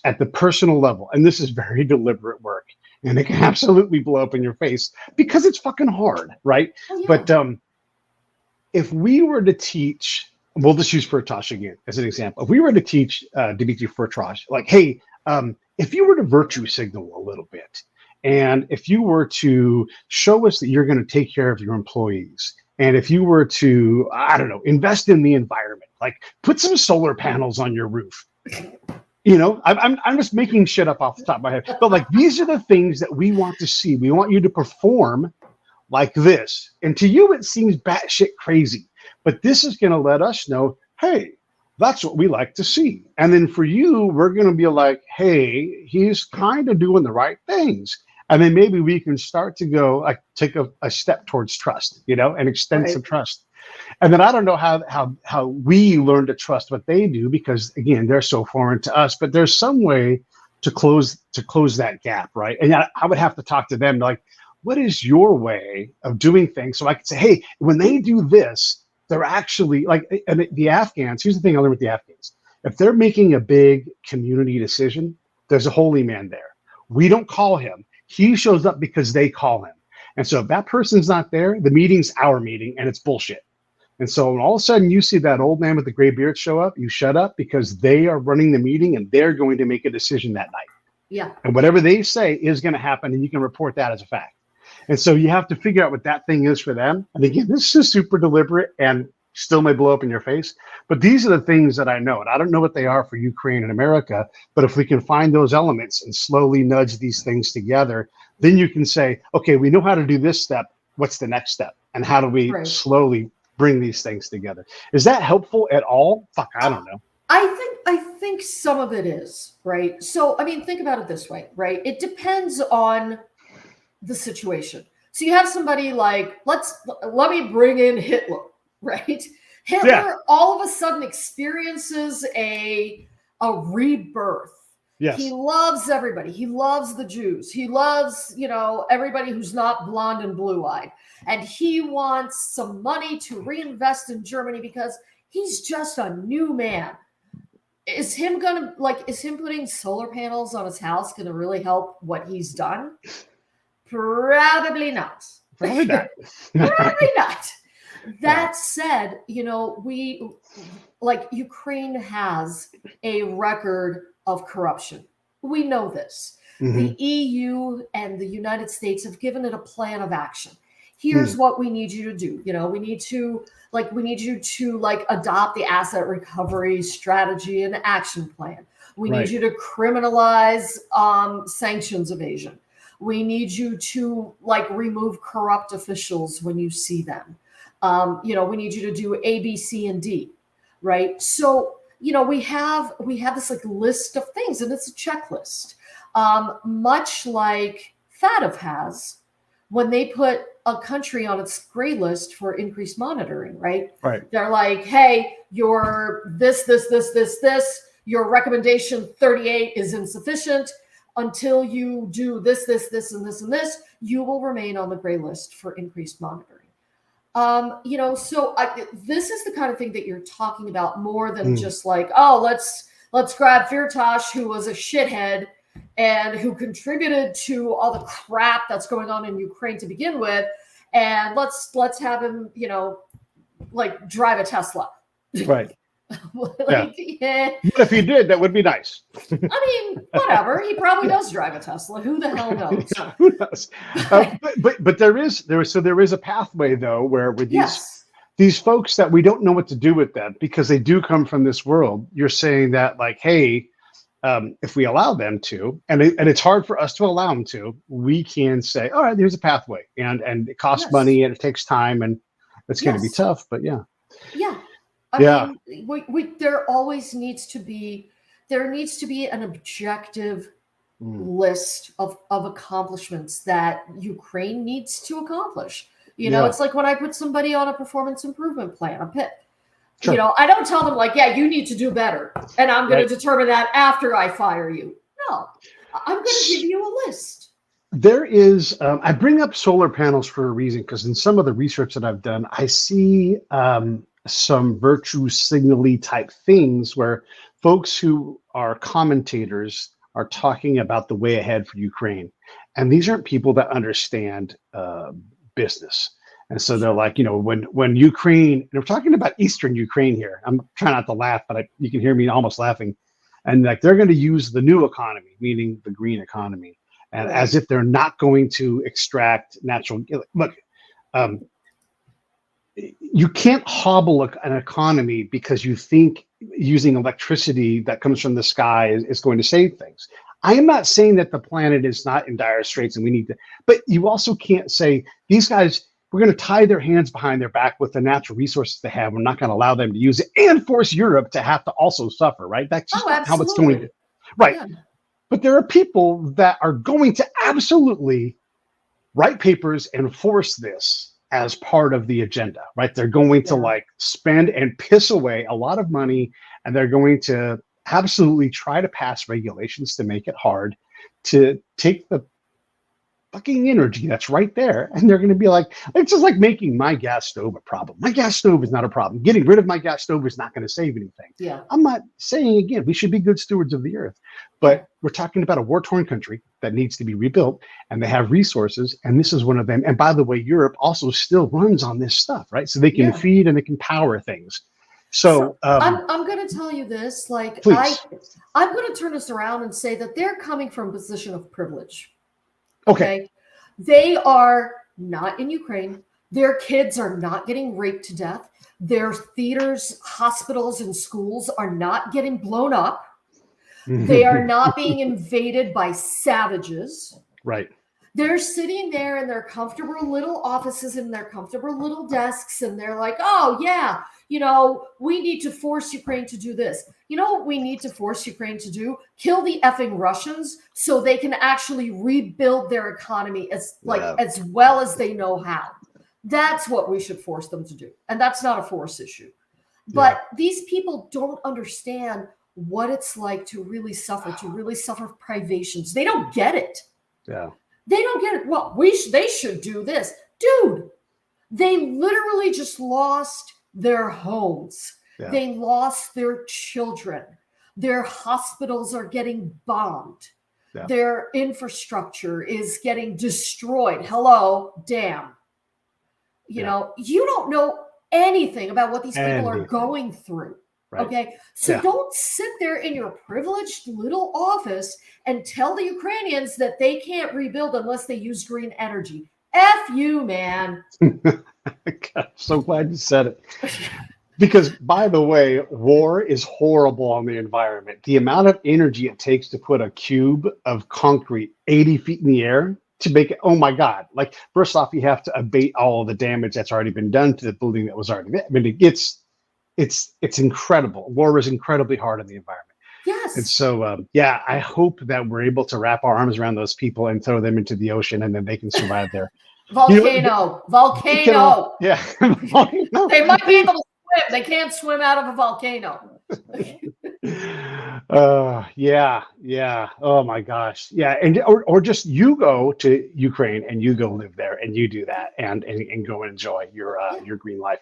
at the personal level, and this is very deliberate work, and it can absolutely blow up in your face because it's fucking hard, right? Oh, yeah. But if we were to teach, we'll just use Fertosh again as an example. If we were to teach Dimitri Fertosh, like, hey, if you were to virtue signal a little bit, and if you were to show us that you're going to take care of your employees, and if you were to, I don't know, invest in the environment, like put some solar panels on your roof, I'm just making shit up off the top of my head. But like, these are the things that we want to see. We want you to perform like this. And to you, it seems batshit crazy. But this is going to let us know, hey, that's what we like to see. And then for you, we're going to be like, hey, he's kind of doing the right things. And then maybe we can start to go, like, take a step towards trust, and extend some trust. And then I don't know how we learn to trust what they do, because again, they're so foreign to us. But there's some way to close that gap, right? And I would have to talk to them, like, what is your way of doing things? So I could say, hey, when they do this, they're actually like, and the Afghans, here's the thing I learned with the Afghans. If they're making a big community decision, there's a holy man there. We don't call him. He shows up because they call him. And so if that person's not there, the meeting's our meeting, and it's bullshit. And so when all of a sudden you see that old man with the gray beard show up, you shut up, because they are running the meeting and they're going to make a decision that night. Yeah. And whatever they say is going to happen, and you can report that as a fact. And so you have to figure out what that thing is for them. And again, this is super deliberate and still may blow up in your face. But these are the things that I know. And I don't know what they are for Ukraine and America. But if we can find those elements and slowly nudge these things together, then you can say, okay, we know how to do this step. What's the next step? And how do we slowly bring these things together? Is that helpful at all? Fuck, I don't know. I think some of it is, right? So, I mean, think about it this way, right? It depends on the situation. So you have somebody like, let me bring in Hitler, right? Hitler all of a sudden experiences a rebirth. Yes. He loves everybody. He loves the Jews. He loves, everybody who's not blonde and blue-eyed. And he wants some money to reinvest in Germany because he's just a new man. Is him putting solar panels on his house going to really help what he's done? Probably not. Probably not. Probably not. That said, Ukraine has a record of corruption. We know this. Mm-hmm. The EU and the United States have given it a plan of action. Here's what we need you to do. We need you to adopt the asset recovery strategy and action plan. We need you to criminalize sanctions evasion. We need you to remove corrupt officials when you see them. We need you to do A, B, C, and D, right? So, we have this list of things, and it's a checklist, much like FATF has when they put a country on its gray list for increased monitoring, right? Right. They're like, hey, your this, your recommendation 38 is insufficient. Until you do this, and this, you will remain on the gray list for increased monitoring. This is the kind of thing that you're talking about more than just let's grab Fertosh, who was a shithead and who contributed to all the crap that's going on in Ukraine to begin with, and let's have him, drive a Tesla. Right. But if he did, that would be nice. I mean, whatever. He probably does drive a Tesla. Who the hell knows? Who knows? But there is a pathway though, where with these folks that we don't know what to do with them because they do come from this world. You're saying that hey, if we allow them to, and it's hard for us to allow them to, we can say, all right, there's a pathway, and it costs money and it takes time and it's going to be tough. But yeah. I mean, there always needs to be an objective list of accomplishments that Ukraine needs to accomplish. It's like when I put somebody on a performance improvement plan, a PIP. Sure. I don't tell them you need to do better, and I'm going to determine that after I fire you. No, I'm going to give you a list. There is, I bring up solar panels for a reason, because in some of the research that I've done, I see some virtue signal-y type things where folks who are commentators are talking about the way ahead for Ukraine. And these aren't people that understand business. And so they're like, when Ukraine, and we're talking about Eastern Ukraine here. I'm trying not to laugh, but you can hear me almost laughing. And they're going to use the new economy, meaning the green economy, and as if they're not going to extract natural. Look, you can't hobble an economy because you think using electricity that comes from the sky is going to save things. I am not saying that the planet is not in dire straits and we need to, but you also can't say these guys, we're going to tie their hands behind their back with the natural resources they have. We're not going to allow them to use it and force Europe to have to also suffer, right? That's just not how it's going to, right? Yeah. But there are people that are going to absolutely write papers and force this as part of the agenda, right? They're going to like spend and piss away a lot of money, and they're going to absolutely try to pass regulations to make it hard to take the fucking energy that's right there. And they're going to be like, it's just like making my gas stove a problem. My gas stove is not a problem. Getting rid of my gas stove is not going to save anything. Yeah. I'm not saying, again, we should be good stewards of the earth, but we're talking about a war-torn country that needs to be rebuilt, and they have resources, and this is one of them. And by the way, Europe also still runs on this stuff, right? So they can feed and they can power things. So I'm going to tell you this, like, I'm going to turn this around and say that they're coming from a position of privilege. Okay. They are not in Ukraine. Their kids are not getting raped to death. Their theaters, hospitals, and schools are not getting blown up. They are not being invaded by savages. Right. They're sitting there in their comfortable little offices and their comfortable little desks, and they're like, oh, yeah, you know, we need to force Ukraine to do this. You know what we need to force Ukraine to do? Kill the effing Russians so they can actually rebuild their economy as well as they know how. That's what we should force them to do. And that's not a force issue. But these people don't understand what it's like to really suffer privations. They don't get it. Yeah. They don't get it. Well, they should do this. Dude, they literally just lost their homes. Yeah. They lost their children. Their hospitals are getting bombed. Yeah. Their infrastructure is getting destroyed. Hello, damn. You know, you don't know anything about what these people are going through. Right. Okay, so don't sit there in your privileged little office and tell the Ukrainians that they can't rebuild unless they use green energy. F you, man. God, so glad you said it. Because, by the way, war is horrible on the environment. The amount of energy it takes to put a cube of concrete 80 feet in the air to make it, oh my God. Like, first off, you have to abate all of the damage that's already been done to the building that was already there. I mean, it's incredible. War is incredibly hard on the environment. Yes. And so, I hope that we're able to wrap our arms around those people and throw them into the ocean, and then they can survive there. Volcano. Yeah. Volcano. They might be able to swim. They can't swim out of a volcano. Yeah. Oh my gosh. Yeah. And or just you go to Ukraine and you go live there and you do that and go and enjoy your green life.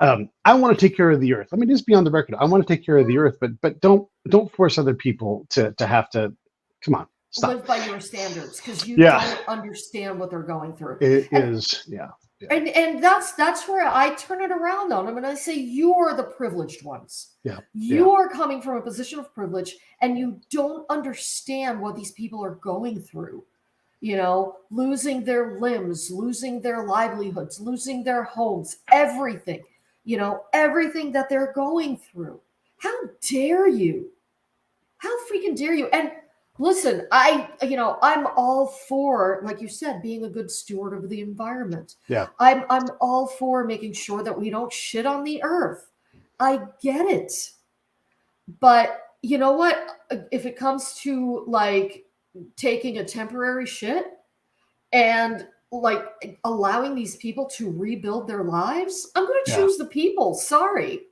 I want to take care of the earth. Let me just be on the record. I want to take care of the earth, but don't force other people to have to, come on, stop. Live by your standards, because you don't understand what they're going through. And that's where I turn it around on them, and I say, you're the privileged ones. You're coming from a position of privilege, and you don't understand what these people are going through. You know, losing their limbs, losing their livelihoods, losing their homes, everything. You know, everything that they're going through. How dare you? How freaking dare you? And listen, I'm all for, like you said, being a good steward of the environment. Yeah. I'm all for making sure that we don't shit on the earth. I get it. But you know what? If it comes to like taking a temporary shit and like allowing these people to rebuild their lives, I'm going to choose the people. Sorry.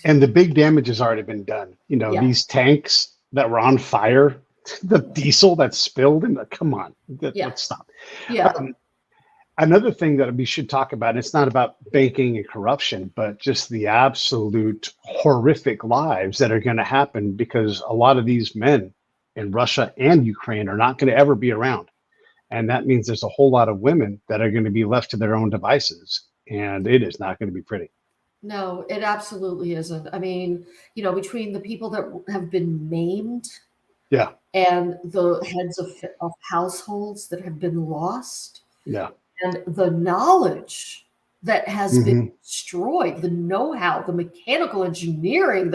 And the big damage has already been done. You know, these tanks that were on fire, the diesel that's spilled, and come on, let's stop. Yeah. Another thing that we should talk about, it's not about banking and corruption, but just the absolute horrific lives that are going to happen because a lot of these men in Russia and Ukraine are not going to ever be around. And that means there's a whole lot of women that are going to be left to their own devices. And it is not going to be pretty. No, it absolutely isn't. I mean, you know, between the people that have been maimed and the heads of households that have been lost. Yeah. And the knowledge that has been destroyed, the know-how, the mechanical engineering,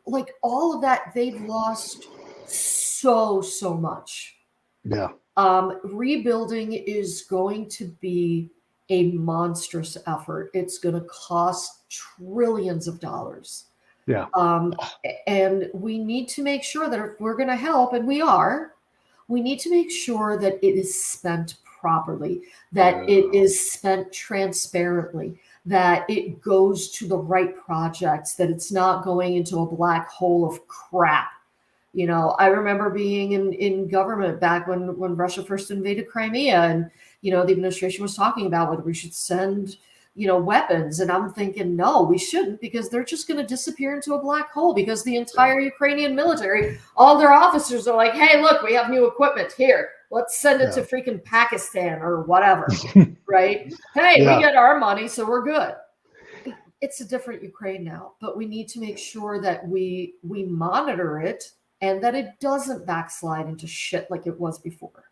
like all of that, they've lost so much. Yeah. Rebuilding is going to be a monstrous effort. It's going to cost trillions of dollars. Yeah. And we need to make sure that if we're going to help, and we need to make sure that it is spent properly, that it is spent transparently, that it goes to the right projects, that it's not going into a black hole of crap. I remember being in government back when Russia first invaded Crimea, and, the administration was talking about whether we should send, weapons. And I'm thinking, no, we shouldn't, because they're just going to disappear into a black hole, because the entire Ukrainian military, all their officers are like, hey, look, we have new equipment here. Let's send it to freaking Pakistan or whatever, right? Hey, we get our money, so we're good. It's a different Ukraine now, but we need to make sure that we monitor it and that it doesn't backslide into shit like it was before.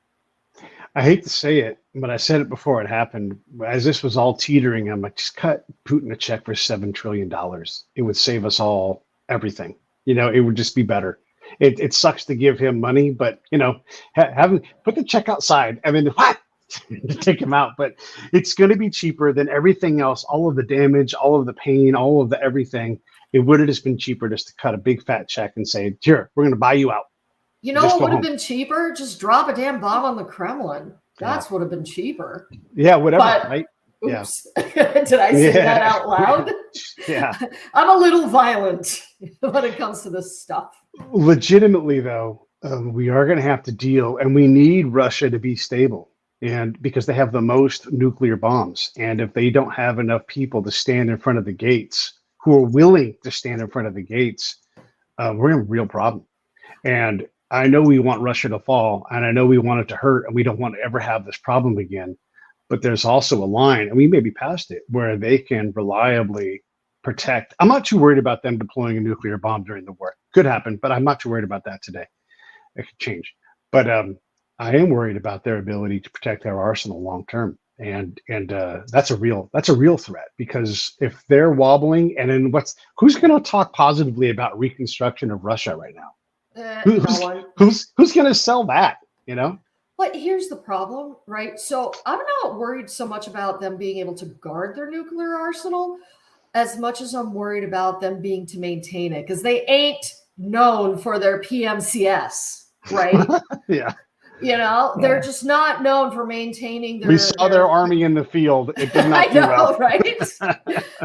I hate to say it, but I said it before it happened. As this was all teetering, I'm like, just cut Putin a check for $7 trillion. It would save us all everything. It would just be better. It sucks to give him money, but, put the check outside. I mean, what? To take him out. But it's going to be cheaper than everything else, all of the damage, all of the pain, all of the everything. It would have just been cheaper just to cut a big fat check and say, here, we're going to buy you out. What would have been cheaper? Just drop a damn bomb on the Kremlin. That's would have been cheaper. Yeah, whatever, right? Oops. Yeah. Did I say that out loud? Yeah. I'm a little violent when it comes to this stuff. Legitimately, though, we are going to have to deal, and we need Russia to be stable, and because they have the most nuclear bombs. And if they don't have enough people to stand in front of the gates, who are willing to stand in front of the gates, we're in a real problem. And I know we want Russia to fall, and I know we want it to hurt, and we don't want to ever have this problem again. But there's also a line, and we may be past it, where they can reliably protect. I'm not too worried about them deploying a nuclear bomb during the war. Could happen, but I'm not too worried about that today. It could change. But I am worried about their ability to protect our arsenal long term. And that's a real threat, because if they're wobbling, and then who's going to talk positively about reconstruction of Russia right now? Who's going to sell that? But here's the problem, right? So I'm not worried so much about them being able to guard their nuclear arsenal as much as I'm worried about them being to maintain it, because they ain't known for their PMCS, right? Yeah. They're just not known for maintaining We saw their army in the field. It did not do well. Right?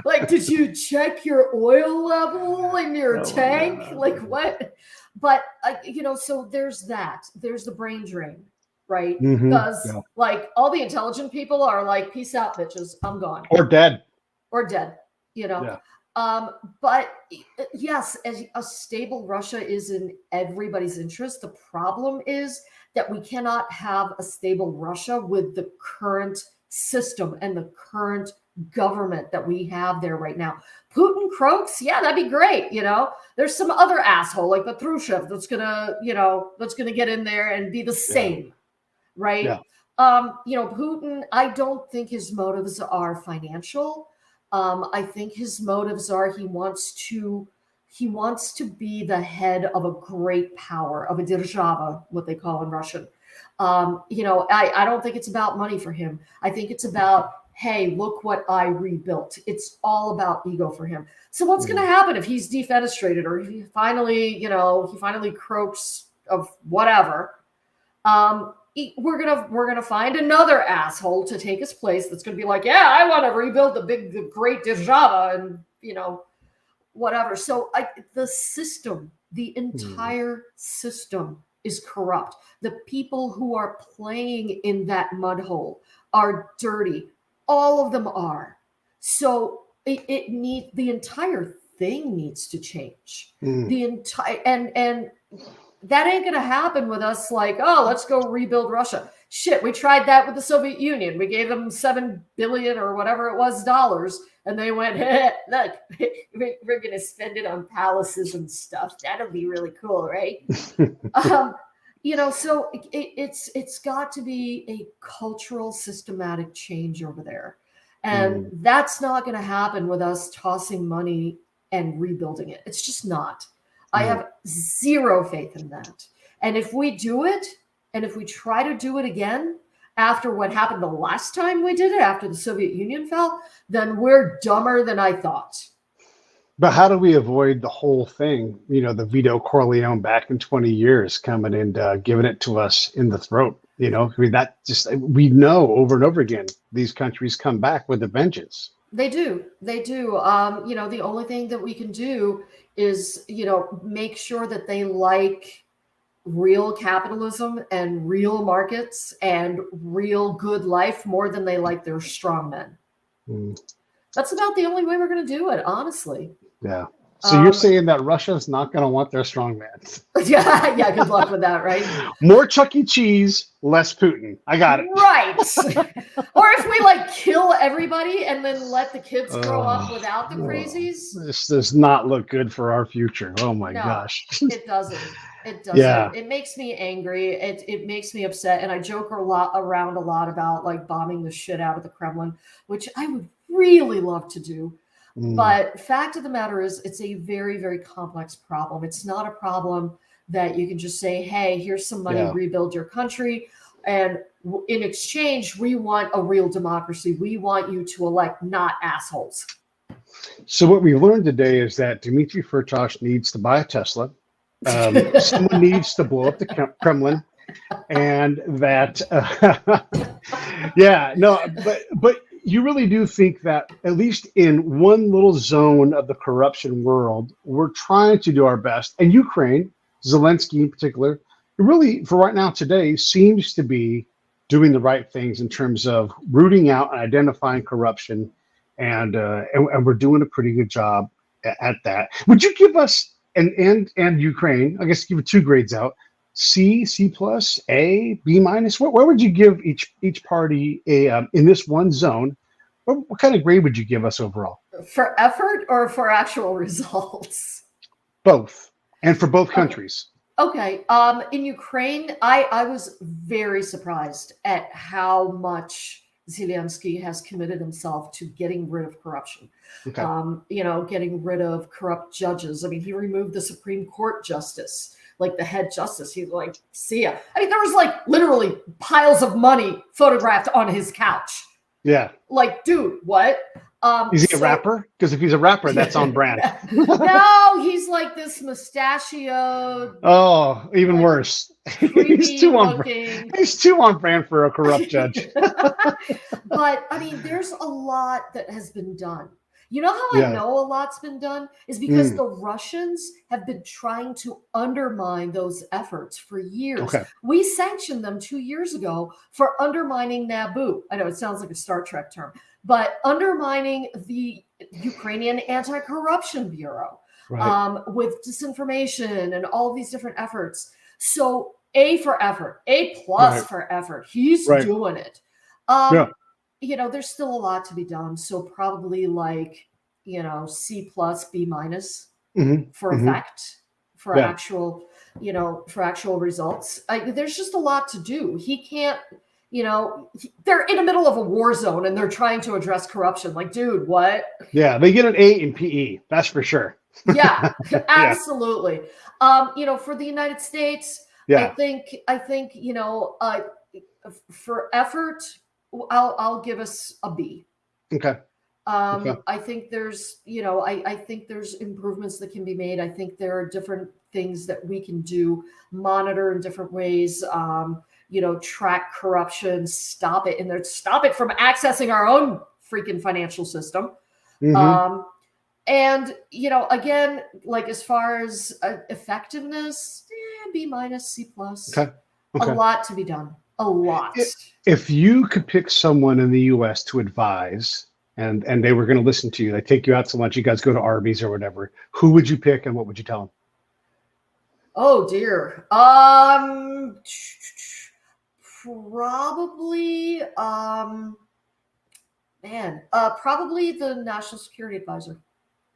Like, did you check your oil level in your tank? Like, what? But, so there's that. There's the brain drain, right? Because, all the intelligent people are like, peace out, bitches. I'm gone. Or dead. Yeah. But yes, as a stable Russia is in everybody's interest. The problem is that we cannot have a stable Russia with the current system and the current government that we have there right now. Putin croaks, yeah, that'd be great. There's some other asshole like Patrushev that's gonna get in there and be the same, right? Yeah. Putin, I don't think his motives are financial. I think his motives are he wants to be the head of a great power, of a держава, what they call in Russian. I don't think it's about money for him. I think it's about, hey, look what I rebuilt. It's all about ego for him. So what's going to happen if he's defenestrated, or if he finally croaks of whatever? We're gonna find another asshole to take his place that's gonna be like, yeah, I want to rebuild the great держава, and whatever. So the system, the entire system is corrupt. The people who are playing in that mud hole are dirty. All of them are. So the entire thing needs to change. The entire and that ain't gonna happen with us. Like, oh, let's go rebuild Russia. Shit, we tried that with the Soviet Union. We gave them $7 billion or whatever it was dollars, and they went, look, we're gonna spend it on palaces and stuff. That'll be really cool, right? So it's got to be a cultural, systematic change over there. And that's not going to happen with us tossing money and rebuilding it. It's just not. I have zero faith in that. And if we do it, and if we try to do it again after what happened the last time we did it, after the Soviet Union fell, then we're dumber than I thought. But how do we avoid the whole thing? You know, the Vito Corleone back in 20 years coming and giving it to us in the throat. You know, I mean, that just, we know over and over again, these countries come back with a vengeance. They do. They do. You know, the only thing that we can do is, you know, make sure that they like real capitalism and real markets and real good life more than they like their strong men. That's about the only way we're going to do it, honestly. Yeah. So you're saying that Russia's not going to want their strongman? Yeah, yeah. Good luck with that, right? More Chuck E. Cheese, less Putin. I got it. Right. Or if we like kill everybody and then let the kids grow up without the crazies. This does not look good for our future. Oh my gosh. It doesn't. It doesn't. Yeah. It makes me angry. It makes me upset. And I joke around a lot about like bombing the shit out of the Kremlin, which I would really love to do. But fact of the matter is, it's a very, very complex problem. It's not a problem that you can just say, hey, here's some money, rebuild your country. And in exchange, we want a real democracy. We want you to elect not assholes. So what we've learned today is that Dimitri Fertosh needs to buy a Tesla. Someone needs to blow up the Kremlin. And that, but you really do think that at least in one little zone of the corruption world, we're trying to do our best. And Ukraine, Zelensky in particular, really for right now today seems to be doing the right things in terms of rooting out and identifying corruption. And we're doing a pretty good job at that. Would you give us, and Ukraine, I guess give it 2 grades out, C, C plus, A, B minus? Where would you give each party in this one zone? What kind of grade would you give us overall? For effort or for actual results? Both, and for both countries. Okay. In Ukraine, I was very surprised at how much Zelensky has committed himself to getting rid of corruption. Okay. You know, getting rid of corrupt judges. I mean, he removed the Supreme Court justice. Like the head justice, he's like, see ya. I mean, there was like literally piles of money photographed on his couch. Yeah. Like, dude, what? Is he a rapper? Because if he's a rapper, that's on brand. No, he's like this mustachioed. Oh, even worse. He's too on brand. He's too on brand for a corrupt judge. But I mean, there's a lot that has been done. You know how I know a lot's been done is because the Russians have been trying to undermine those efforts for years. Okay. We sanctioned them 2 years ago for undermining NABU. I know it sounds like a Star Trek term, but undermining the Ukrainian Anti-Corruption Bureau with disinformation and all these different efforts. So A for effort, A plus for effort. He's doing it. You know, there's still a lot to be done. So probably like, you know, C plus, B minus for effect, for actual, you know, for actual results. There's just a lot to do. He can't, you know, they're in the middle of a war zone and they're trying to address corruption. Like, dude, what? Yeah, they get an A in PE. That's for sure. Yeah, absolutely. You know, for the United States, I think, you know, for effort, I'll give us a B. Okay. I think there's, you know, I think there's improvements that can be made. I think there are different things that we can do, monitor in different ways, you know, track corruption, stop it, and stop it from accessing our own freaking financial system. And, you know, again, like as far as effectiveness, B minus, C plus. Okay. A lot to be done. A lot. If you could pick someone in the U.S. to advise, and they were going to listen to you, they take you out to lunch, you guys go to Arby's or whatever, who would you pick and what would you tell them? Oh dear. Probably, probably the National Security Advisor.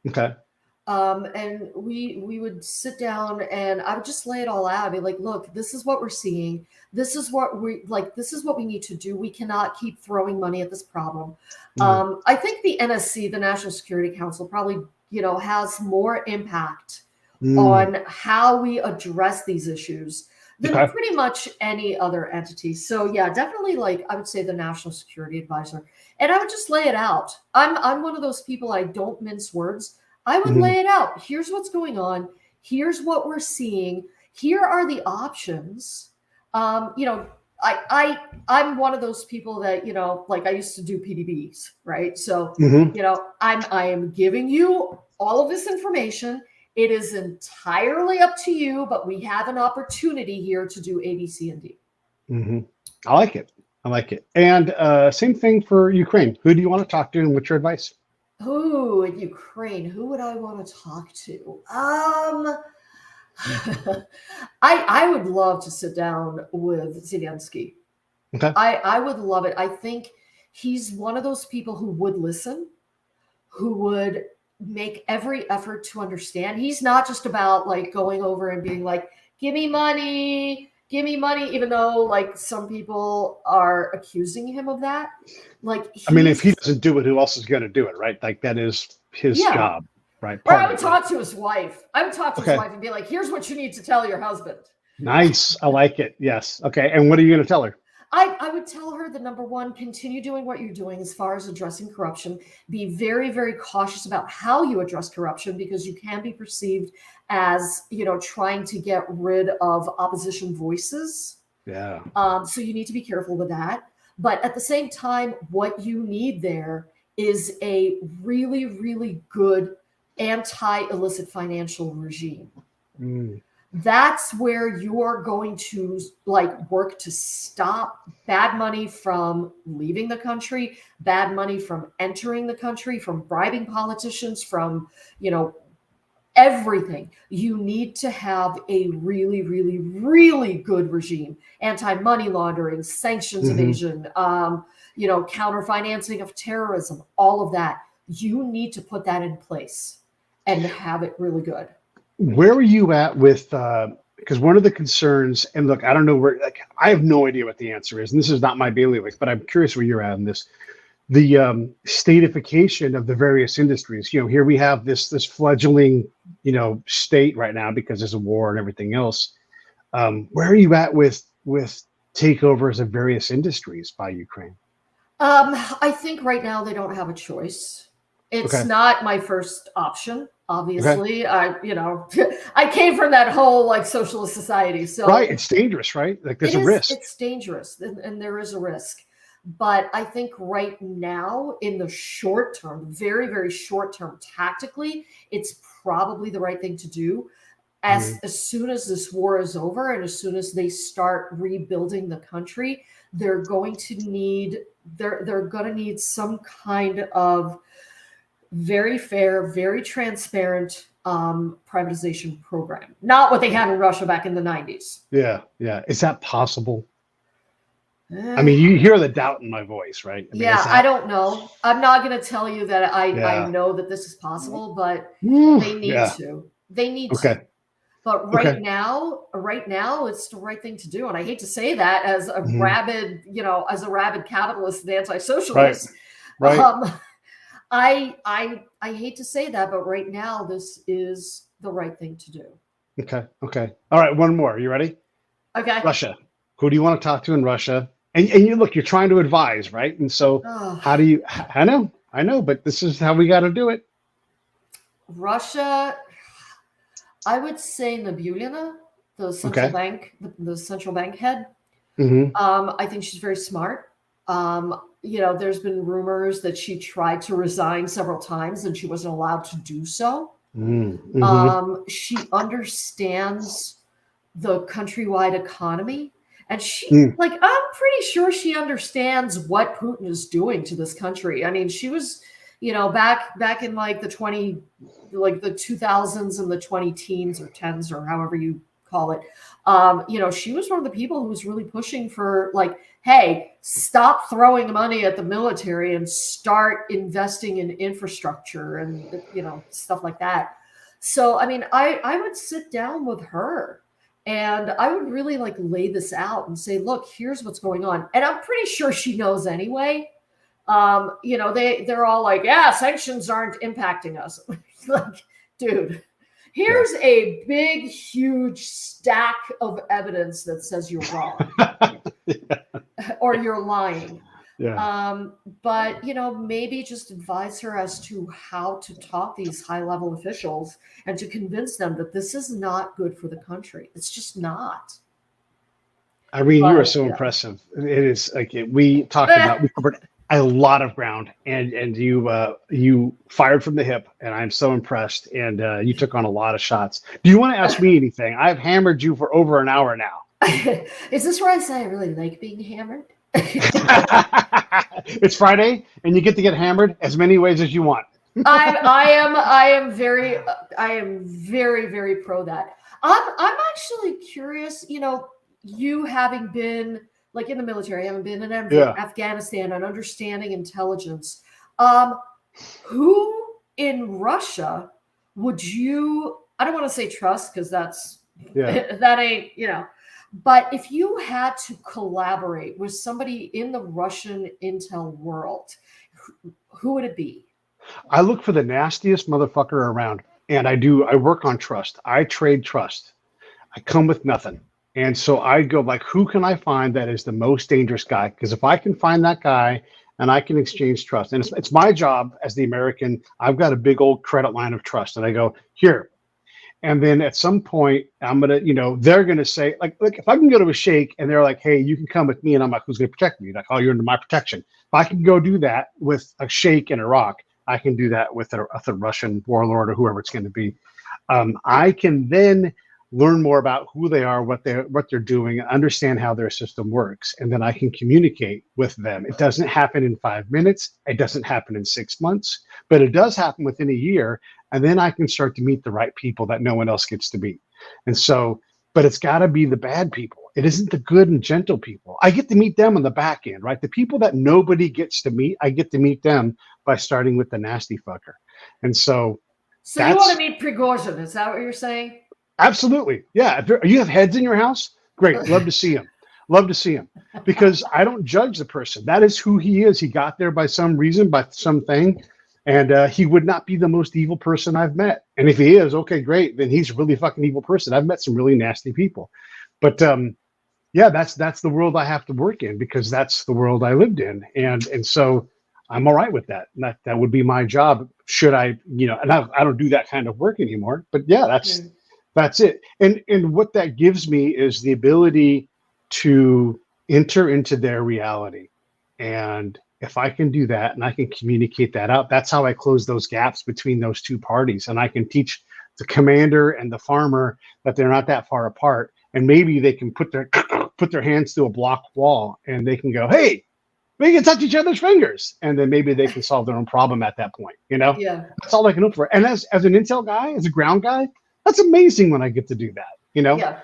Okay. And we would sit down and I would just lay it all out. I'd be like, look, this is what we're seeing. This is what this is what we need to do. We cannot keep throwing money at this problem. I think the NSC, the National Security Council, probably, has more impact on how we address these issues than pretty much any other entity. So yeah, definitely, like, I would say the National Security Advisor. And I would just lay it out. I'm one of those people, I don't mince words. I would lay it out. Here's what's going on. Here's what we're seeing. Here are the options. I'm one of those people that, like, I used to do PDBs, right? So, I am giving you all of this information. It is entirely up to you, but we have an opportunity here to do A, B, C, and D. I like it. I like it. And same thing for Ukraine. Who do you want to talk to, and what's your advice? Oh, in Ukraine, who would I want to talk to? I would love to sit down with Zelensky. Okay. I would love it. I think he's one of those people who would listen, who would make every effort to understand. He's not just about, like, going over and being like, give me money, even though, like, some people are accusing him of that. Like, I mean, if he doesn't do it, who else is going to do it, right? Like, that is his job, right? Or I would talk to his wife. I would talk to his wife and be like, here's what you need to tell your husband. Nice. I like it. Yes. Okay. And what are you going to tell her? I would tell her that, number one, continue doing what you're doing as far as addressing corruption. Be very, very cautious about how you address corruption, because you can be perceived as, trying to get rid of opposition voices. Yeah. So you need to be careful with that. But at the same time, what you need there is a really, really good anti-illicit financial regime. That's where you're going to, like, work to stop bad money from leaving the country, bad money from entering the country, from bribing politicians, from, everything. You need to have a really, really, really good regime. Anti-money laundering, sanctions evasion, counter-financing of terrorism, all of that. You need to put that in place and have it really good. Where are you at with, because one of the concerns, and look, I don't know where, like, I have no idea what the answer is, and this is not my bailiwick, but I'm curious where you're at on this. The statification of the various industries. Here we have this fledgling, state right now because there's a war and everything else. Where are you at with takeovers of various industries by Ukraine? I think right now they don't have a choice. It's not my first option. Obviously, I came from that whole, like, socialist society. So right, it's dangerous, right? Like, there's a risk. It's dangerous, and there is a risk. But I think right now, in the short term, very, very short term, tactically, it's probably the right thing to do. As soon as this war is over, and as soon as they start rebuilding the country, they're going to need some kind of very fair, very transparent privatization program. Not what they had in Russia back in the 90s. Yeah. Is that possible? I mean, you hear the doubt in my voice, right? I mean, I don't know. I'm not going to tell you that I know that this is possible, but they need to. They need to. But right now, it's the right thing to do. And I hate to say that as a rabid, capitalist and anti-socialist. Right. I hate to say that, but right now this is the right thing to do. Okay. All right, one more. You ready? Okay. Russia. Who do you want to talk to in Russia? And you're trying to advise, right? And so how do you, I know, but this is how we got to do it. Russia, I would say Nabulina, the central bank, the central bank head. I think she's very smart. There's been rumors that she tried to resign several times and she wasn't allowed to do so. She understands the countrywide economy. And she, I'm pretty sure she understands what Putin is doing to this country. I mean, she was, back in the 2000s and the 20 teens or tens or however you call it. She was one of the people who was really pushing for, hey, stop throwing money at the military and start investing in infrastructure and, stuff like that. So, I mean, I would sit down with her and I would really like lay this out and say, look, here's what's going on. And I'm pretty sure she knows anyway. They're all like, yeah, sanctions aren't impacting us. Like, dude, here's a big, huge stack of evidence that says you're wrong or you're lying. Yeah. But maybe just advise her as to how to talk these high-level officials and to convince them that this is not good for the country. It's just not. Irene, you are so Yeah. impressive. It is like we covered a lot of ground, and you fired from the hip, and I'm so impressed. And you took on a lot of shots. Do you want to ask me anything? I've hammered you for over an hour now. Is this where I say I really like being hammered? It's Friday, and you get to get hammered as many ways as you want. I am very, very pro that. I'm actually curious. You having been like in the military, having been in Afghanistan and understanding intelligence, who in Russia would you? I don't want to say trust because that ain't But if you had to collaborate with somebody in the Russian intel world, who would it be? I look for the nastiest motherfucker around, and I work on trust. I trade trust. I come with nothing. And so I go like, who can I find that is the most dangerous guy? Because if I can find that guy and I can exchange trust, and it's my job as the American, I've got a big old credit line of trust. And I go, here. And then at some point, I'm going to, they're going to say, like, if I can go to a sheikh and they're like, hey, you can come with me. And I'm like, who's going to protect me? Like, oh, you're under my protection. If I can go do that with a sheikh in Iraq, I can do that with a Russian warlord or whoever it's going to be. I can then learn more about who they are, what they're doing, understand how their system works. And then I can communicate with them. It doesn't happen in 5 minutes. It doesn't happen in 6 months, but it does happen within a year. And then I can start to meet the right people that no one else gets to meet. And so, but it's got to be the bad people. It isn't the good and gentle people. I get to meet them on the back end, right? The people that nobody gets to meet, I get to meet them by starting with the nasty fucker. And so you want to meet Prigozhin, is that what you're saying? Absolutely. Yeah. You have heads in your house? Great. Love to see him. Love to see him. Because I don't judge the person. That is who he is. He got there by some reason, by something. And he would not be the most evil person I've met. And if he is, okay, great. Then he's a really fucking evil person. I've met some really nasty people. But that's the world I have to work in because that's the world I lived in. And so I'm all right with that. And that would be my job. Should I, and I don't do that kind of work anymore. But yeah, that's it. And what that gives me is the ability to enter into their reality. And if I can do that and I can communicate that out, that's how I close those gaps between those two parties. And I can teach the commander and the farmer that they're not that far apart. And maybe they can put their hands through a block wall and they can go, hey, we can touch each other's fingers. And then maybe they can solve their own problem at that point. Yeah. That's all I can hope for. And as an intel guy, as a ground guy, that's amazing when I get to do that, Yeah.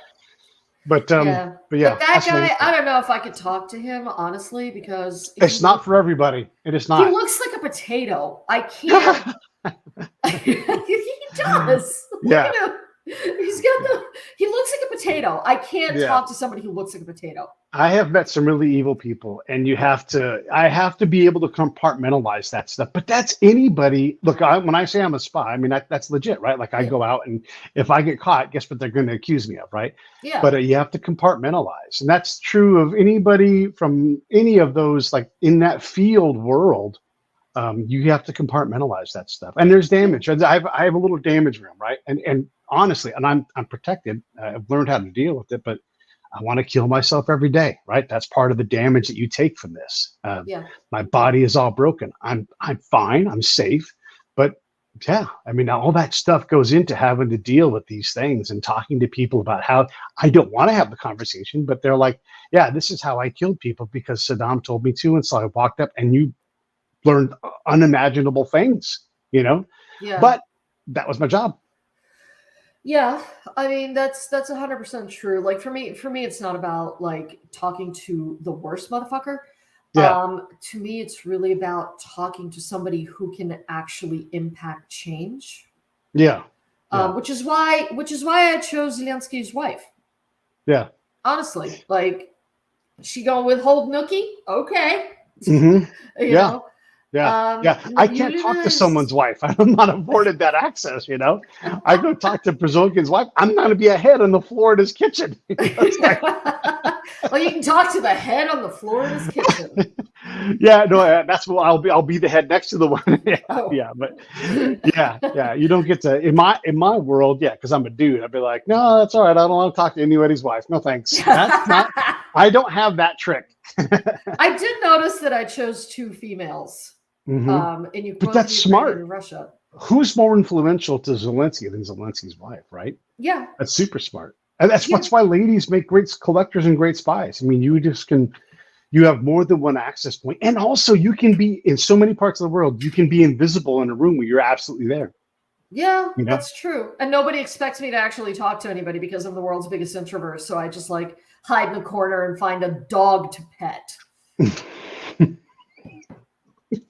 But yeah. But that guy, I don't know if I could talk to him honestly because it's not for everybody. It is not. He looks like a potato. I can't. He does. Yeah. Look at him. He looks like a potato. I can't talk to somebody who looks like a potato. I have met some really evil people, and I have to be able to compartmentalize that stuff. But that's anybody. Look, when I say I'm a spy, I mean, that's legit, right? Like I go out and if I get caught, guess what they're going to accuse me of, right? Yeah. But you have to compartmentalize. And that's true of anybody from any of those, like in that field world. You have to compartmentalize that stuff. And there's damage. I have a little damage room, right? And honestly, and I'm protected. I've learned how to deal with it, but I want to kill myself every day, right? That's part of the damage that you take from this. My body is all broken. I'm fine. I'm safe. But yeah, I mean, all that stuff goes into having to deal with these things and talking to people about how I don't want to have the conversation, but they're like, yeah, this is how I killed people because Saddam told me to. And so I walked up and you learned unimaginable things, Yeah. But that was my job. Yeah, I mean that's 100% true. Like for me, it's not about like talking to the worst motherfucker. Yeah. To me, it's really about talking to somebody who can actually impact change. Yeah. which is why I chose Zelensky's wife. Yeah. Honestly, like, she gonna withhold Nookie? Okay. Mm-hmm. You Yeah. know? Yeah. I can't talk to someone's wife. I'm not afforded that access, I go talk to Przolkin's wife. I'm going to be a head on the floor in his kitchen. Well, you can talk to the head on the floor in his kitchen. Yeah, no, that's what I'll be. I'll be the head next to the one. You don't get to in my world. Yeah, because I'm a dude. I'd be like, no, that's all right. I don't want to talk to anybody's wife. No thanks. That's not. I don't have that trick. I did notice that I chose 2 females. Mm-hmm. In Ukraine, but that's smart. In Russia. Who's more influential to Zelensky than Zelensky's wife, right? Yeah, that's super smart, and that's why ladies make great collectors and great spies. I mean, you have more than one access point, and also you can be in so many parts of the world. You can be invisible in a room where you're absolutely there. Yeah, that's true. And nobody expects me to actually talk to anybody because I'm the world's biggest introvert. So I just like hide in a corner and find a dog to pet.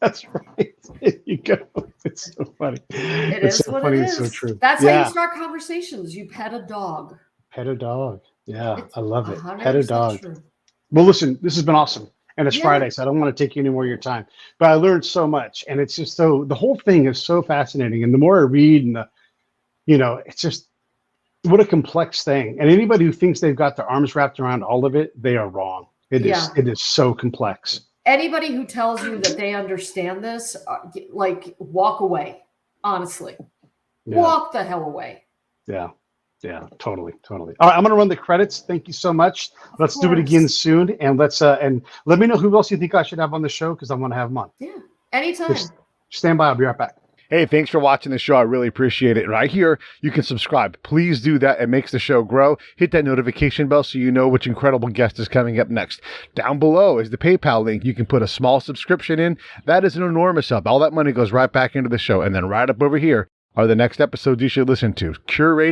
That's right. There you go. It's so funny. It's so what funny. It's so true. That's how you start conversations. You pet a dog. Pet a dog. Yeah, I love it. 100% Pet a dog. True. Well, listen, this has been awesome. And it's Friday, so I don't want to take any more of your time. But I learned so much. And it's just the whole thing is so fascinating. And the more I read and it's just what a complex thing. And anybody who thinks they've got their arms wrapped around all of it, they are wrong. It is so complex. Anybody who tells you that they understand this, like, walk away. Honestly, walk the hell away. Yeah, totally. All right, I'm gonna run the credits. Thank you so much. Let's do it again soon, and let's and let me know who else you think I should have on the show because I'm gonna have them on. Yeah, anytime. Just stand by. I'll be right back. Hey, thanks for watching the show. I really appreciate it. Right here, you can subscribe. Please do that. It makes the show grow. Hit that notification bell so you know which incredible guest is coming up next. Down below is the PayPal link. You can put a small subscription in. That is an enormous help. All that money goes right back into the show. And then right up over here are the next episodes you should listen to. Curated